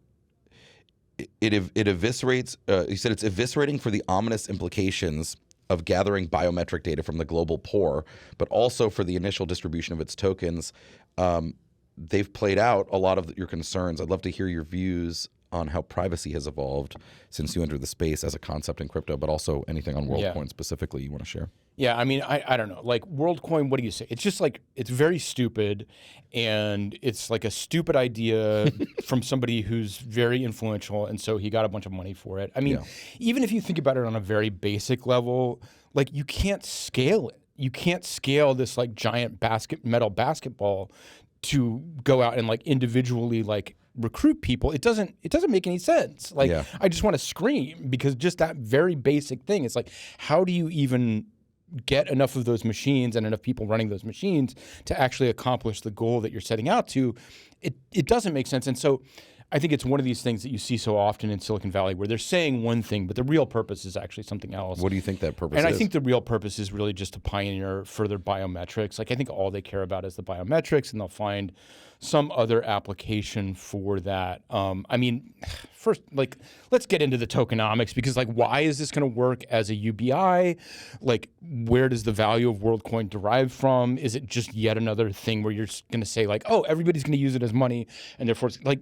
eviscerates. You said it's eviscerating for the ominous implications of gathering biometric data from the global poor, but also for the initial distribution of its tokens. They've played out a lot of your concerns. I'd love to hear your views on how privacy has evolved since you entered the space as a concept in crypto, but also anything on WorldCoin specifically you want to share. Yeah, I mean, I don't know. Like WorldCoin, what do you say? It's just like, it's very stupid, and it's like a stupid idea from somebody who's very influential, and so he got a bunch of money for it. I mean, even if you think about it on a very basic level, like you can't scale it. You can't scale this like giant metal basketball to go out and like individually like recruit people. It doesn't make any sense. Like I just want to scream, because just that very basic thing, it's like, how do you even get enough of those machines and enough people running those machines to actually accomplish the goal that you're setting out to? It doesn't make sense. And so I think it's one of these things that you see so often in Silicon Valley, where they're saying one thing, but the real purpose is actually something else. What do you think that purpose is? And I think the real purpose is really just to pioneer further biometrics. Like I think all they care about is the biometrics, and they'll find some other application for that. I mean, first, like, let's get into the tokenomics, because like, why is this going to work as a UBI? Like, where does the value of WorldCoin derive from? Is it just yet another thing where you're going to say like, oh, everybody's going to use it as money, and therefore it's like,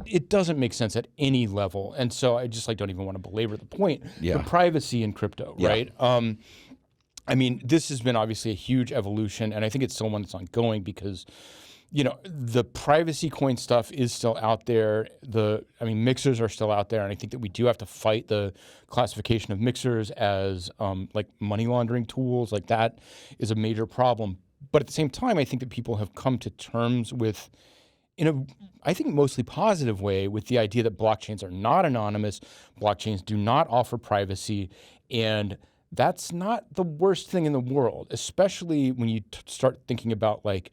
it doesn't make sense at any level. And so I just like don't even want to belabor the point. The privacy in crypto, right? I mean, this has been obviously a huge evolution, and I think it's still one that's ongoing, because you know, the privacy coin stuff is still out there. Mixers are still out there, and I think that we do have to fight the classification of mixers as like money laundering tools. Like that is a major problem. But at the same time, I think that people have come to terms with, in a, I think, mostly positive way, with the idea that blockchains are not anonymous, blockchains do not offer privacy, and that's not the worst thing in the world, especially when you start thinking about like,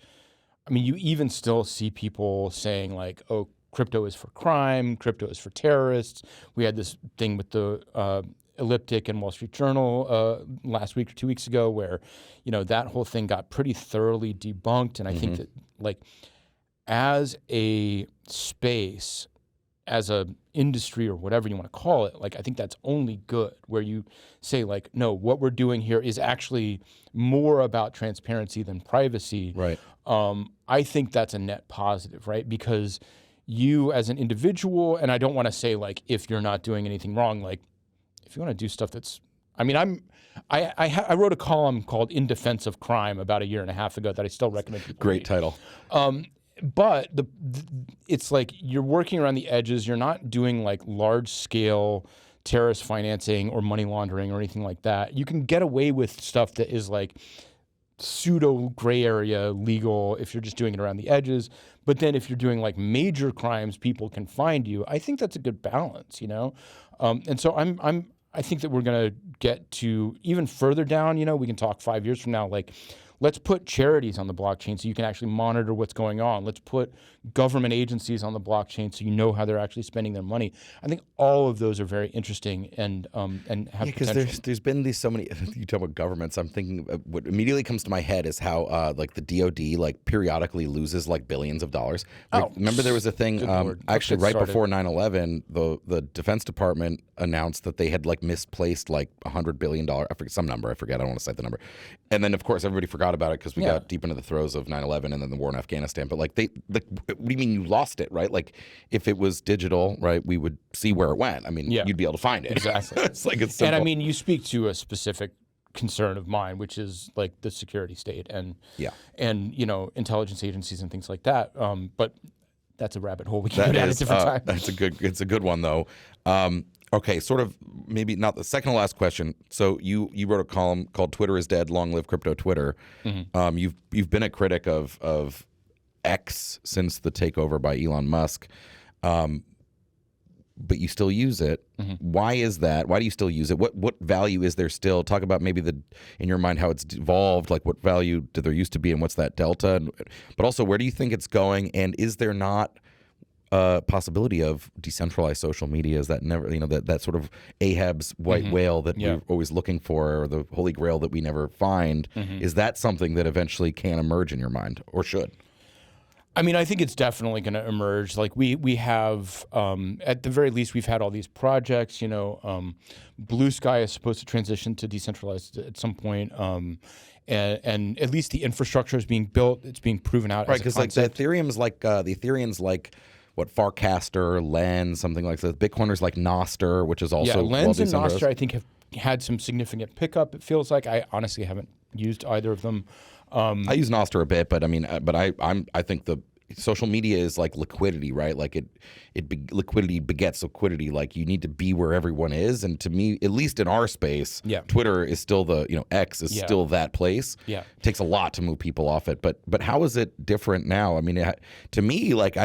I mean, you even still see people saying like, oh, crypto is for crime, crypto is for terrorists. We had this thing with the Elliptic and Wall Street Journal last week or 2 weeks ago, where, you know, that whole thing got pretty thoroughly debunked. And I think that like, as a space, as a industry, or whatever you want to call it, like I think that's only good, where you say like, no, what we're doing here is actually more about transparency than privacy. Right. I think that's a net positive, right? Because you as an individual, and I don't want to say like if you're not doing anything wrong, like if you want to do stuff that's, I mean, I wrote a column called In Defense of Crime about 1.5 years ago that I still recommend people Great read. title. But it's like you're working around the edges. You're not doing like large scale terrorist financing or money laundering or anything like that. You can get away with stuff that is like pseudo gray area legal if you're just doing it around the edges. But then if you're doing like major crimes, people can find you. I think that's a good balance, you know? And so I think that we're going to get to even further down, you know, we can talk 5 years from now, like, let's put charities on the blockchain so you can actually monitor what's going on. Let's put government agencies on the blockchain so you know how they're actually spending their money. I think all of those are very interesting and have potential. Because there's been these so many. You talk about governments. I'm thinking what immediately comes to my head is how like the DoD like periodically loses like billions of dollars. Like, remember there was a thing actually right before 9/11, the Defense Department announced that they had like misplaced like $100 billion. I forget some number. I forget. I don't want to cite the number. And then of course everybody forgot about it because we got deep into the throes of 9/11 and then the war in Afghanistan. But like what do you mean you lost it, right? Like if it was digital, right, we would see where it went. I mean, you'd be able to find it. Exactly. It's like it's simple. And I mean, you speak to a specific concern of mine, which is like the security state and you know, intelligence agencies and things like that. But that's a rabbit hole we can go down at a different time. It's a good one though. Okay, sort of maybe not the second to last question. So you wrote a column called "Twitter is Dead: Long Live Crypto Twitter." You've been a critic of X since the takeover by Elon Musk, but you still use it. Why is that? Why do you still use it? What value is there still? Talk about maybe in your mind how it's evolved. Like what value did there used to be, and what's that delta? But also, where do you think it's going? And is there not possibility of decentralized social media? Is that never, you know, that sort of Ahab's white whale that we're always looking for, or the holy grail that we never find? Is that something that eventually can emerge in your mind, or should? I mean, I think it's definitely going to emerge. Like we have, at the very least, we've had all these projects. Blue Sky is supposed to transition to decentralized at some point, and at least the infrastructure is being built. It's being proven out. Right, because like the Ethereum's like what, Farcaster, Lens, something like that. Bitcoiners like Nostr, which is also Lens and Nostr, I think, have had some significant pickup. It feels like. I honestly haven't used either of them. I use Nostr a bit, but I mean, I think the social media is like liquidity, right? Like liquidity begets liquidity. Like you need to be where everyone is, and to me, at least in our space, Twitter is still X is still that place. Yeah, it takes a lot to move people off it. But how is it different now? I mean, to me, like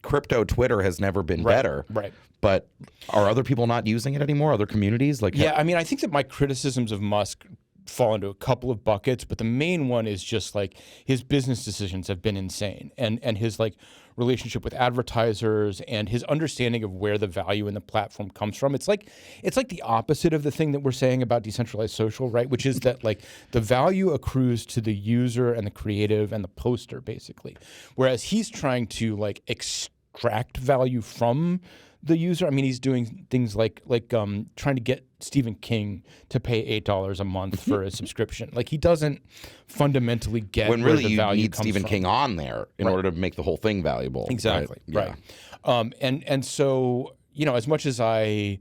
crypto Twitter has never been better. Right. But are other people not using it anymore? Other communities? Like I mean, I think that my criticisms of Musk fall into a couple of buckets, but the main one is just like his business decisions have been insane, and his like relationship with advertisers and his understanding of where the value in the platform comes from. It's like the opposite of the thing that we're saying about decentralized social, right? Which is that like the value accrues to the user and the creative and the poster, basically, whereas he's trying to like extract value from the user. I mean, he's doing things like trying to get Stephen King to pay $8 a month for a subscription. Like he doesn't fundamentally get when where really the value you need comes Stephen from. King on there in order to make the whole thing valuable. Exactly. Right. And so as much as I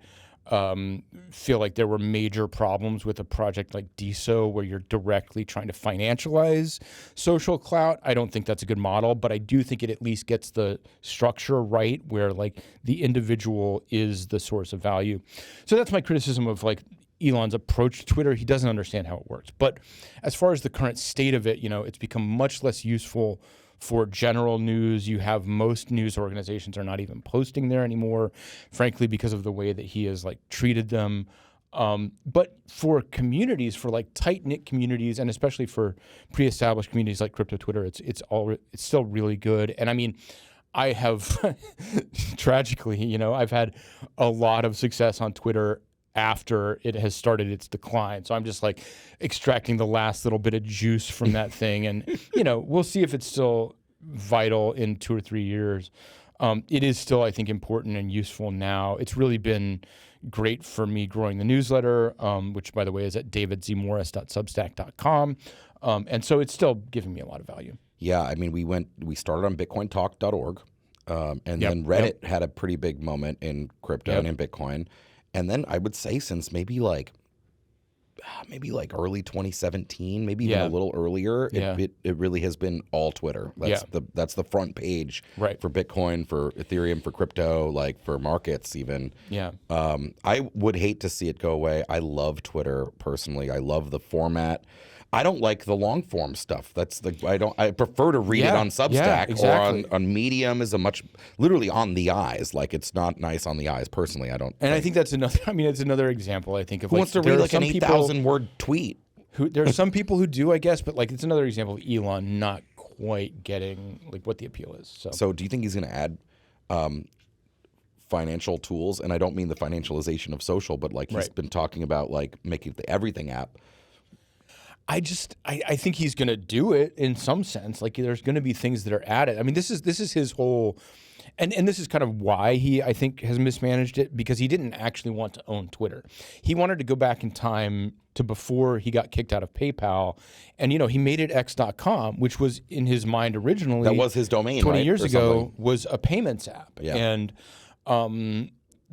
feel like there were major problems with a project like DeSo where you're directly trying to financialize social clout, I don't think that's a good model, but I do think it at least gets the structure right where like the individual is the source of value. So that's my criticism of like Elon's approach to Twitter. He doesn't understand how it works. But as far as the current state of it, it's become much less useful for general news. You have most news organizations are not even posting there anymore, frankly, because of the way that he has like treated them. But for communities, for like tight-knit communities, and especially for pre-established communities like crypto Twitter, it's still really good. And I mean, I have tragically, I've had a lot of success on Twitter after it has started its decline. So I'm just like extracting the last little bit of juice from that thing. And, we'll see if it's still vital in 2 or 3 years. It is still, I think, important and useful now. It's really been great for me growing the newsletter, which, by the way, is at davidzmorris.substack.com. And so it's still giving me a lot of value. Yeah, I mean, we started on bitcointalk.org, and then Reddit had a pretty big moment in crypto and in Bitcoin. And then I would say since maybe like early 2017, maybe even a little earlier, it really has been all Twitter. That's the front page for Bitcoin, for Ethereum, for crypto, like for markets even. Yeah. I would hate to see it go away. I love Twitter personally. I love the format. I don't like the long form stuff. I prefer to read it on Substack or on Medium is literally on the eyes. Like it's not nice on the eyes personally. I think that's another, it's another example I think of. Who wants to read like an 8,000 word tweet? There are some people who do, I guess, but like it's another example of Elon not quite getting like what the appeal is. So do you think he's going to add financial tools? And I don't mean the financialization of social, but like he's been talking about like making the everything app. I think he's going to do it in some sense. Like there's going to be things that are added. I mean, this is his whole, and this is kind of why he, I think, has mismanaged it, because he didn't actually want to own Twitter. He wanted to go back in time to before he got kicked out of PayPal, and he made it x.com, which was in his mind originally, that was his domain 20 years ago, was a payments app. Yeah. And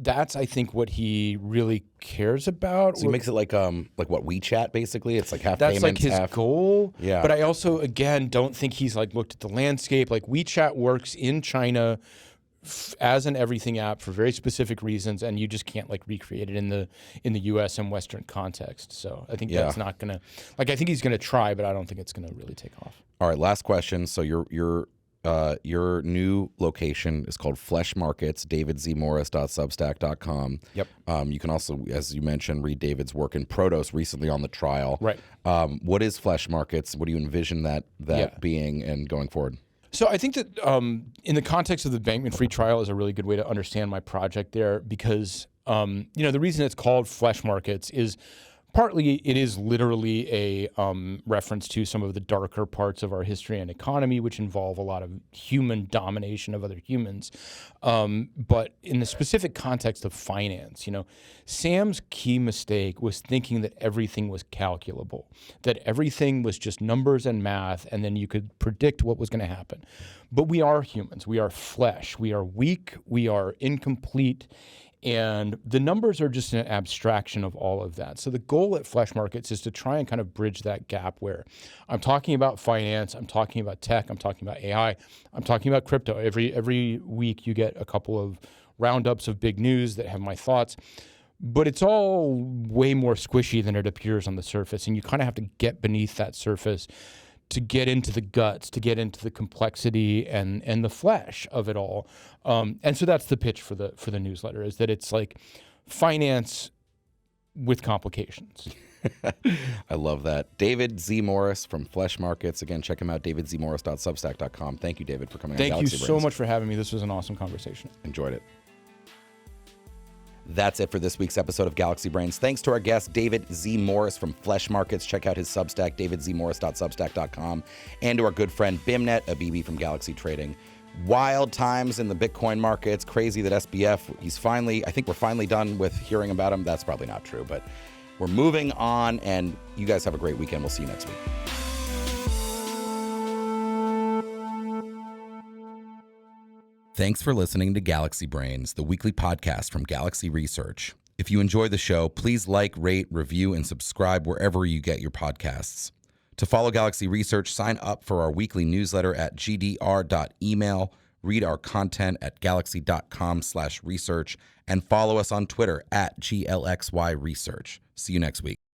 that's, I think, what he really cares about. So he makes it like what, WeChat basically? It's like half payments, payments, that's like his goal. Yeah. But I also, again, don't think he's like looked at the landscape. Like WeChat works in China as an everything app for very specific reasons, and you just can't like recreate it in the U.S. and Western context. So I think that's not gonna, like, I think he's gonna try, but I don't think it's gonna really take off. All right, last question. So your new location is called Flesh Markets, davidzmorris.substack.com. Yep. You can also, as you mentioned, read David's work in Protos recently on the trial. Right. What is Flesh Markets? What do you envision that being and going forward? So I think that in the context of the Bankman-Fried trial is a really good way to understand my project there, because the reason it's called Flesh Markets is Partly, it is literally a reference to some of the darker parts of our history and economy, which involve a lot of human domination of other humans. But in the specific context of finance, Sam's key mistake was thinking that everything was calculable, that everything was just numbers and math, and then you could predict what was going to happen. But we are humans. We are flesh. We are weak. We are incomplete. And the numbers are just an abstraction of all of that. So the goal at Flesh Markets is to try and kind of bridge that gap where I'm talking about finance, I'm talking about tech, I'm talking about AI, I'm talking about crypto. Every week you get a couple of roundups of big news that have my thoughts. But it's all way more squishy than it appears on the surface. And you kind of have to get beneath that surface to get into the guts, to get into the complexity and the flesh of it all. And so that's the pitch for the newsletter, is that it's like finance with complications. I love that. David Z. Morris from Flesh Markets. Again, check him out, davidzmorris.substack.com. Thank you, David, for coming on Thank you Galaxy so Brains. much for having me. This was an awesome conversation. Enjoyed it. That's it for this week's episode of Galaxy Brains. Thanks to our guest, David Z. Morris from Flesh Markets. Check out his Substack, davidzmorris.substack.com. And to our good friend, Beimnet Abebe from Galaxy Trading. Wild times in the Bitcoin market. It's crazy that SBF, I think we're finally done with hearing about him. That's probably not true, but we're moving on, and you guys have a great weekend. We'll see you next week. Thanks for listening to Galaxy Brains, the weekly podcast from Galaxy Research. If you enjoy the show, please like, rate, review, and subscribe wherever you get your podcasts. To follow Galaxy Research, sign up for our weekly newsletter at gdr.email, read our content at galaxy.com/research, and follow us on Twitter at GLXY Research. See you next week.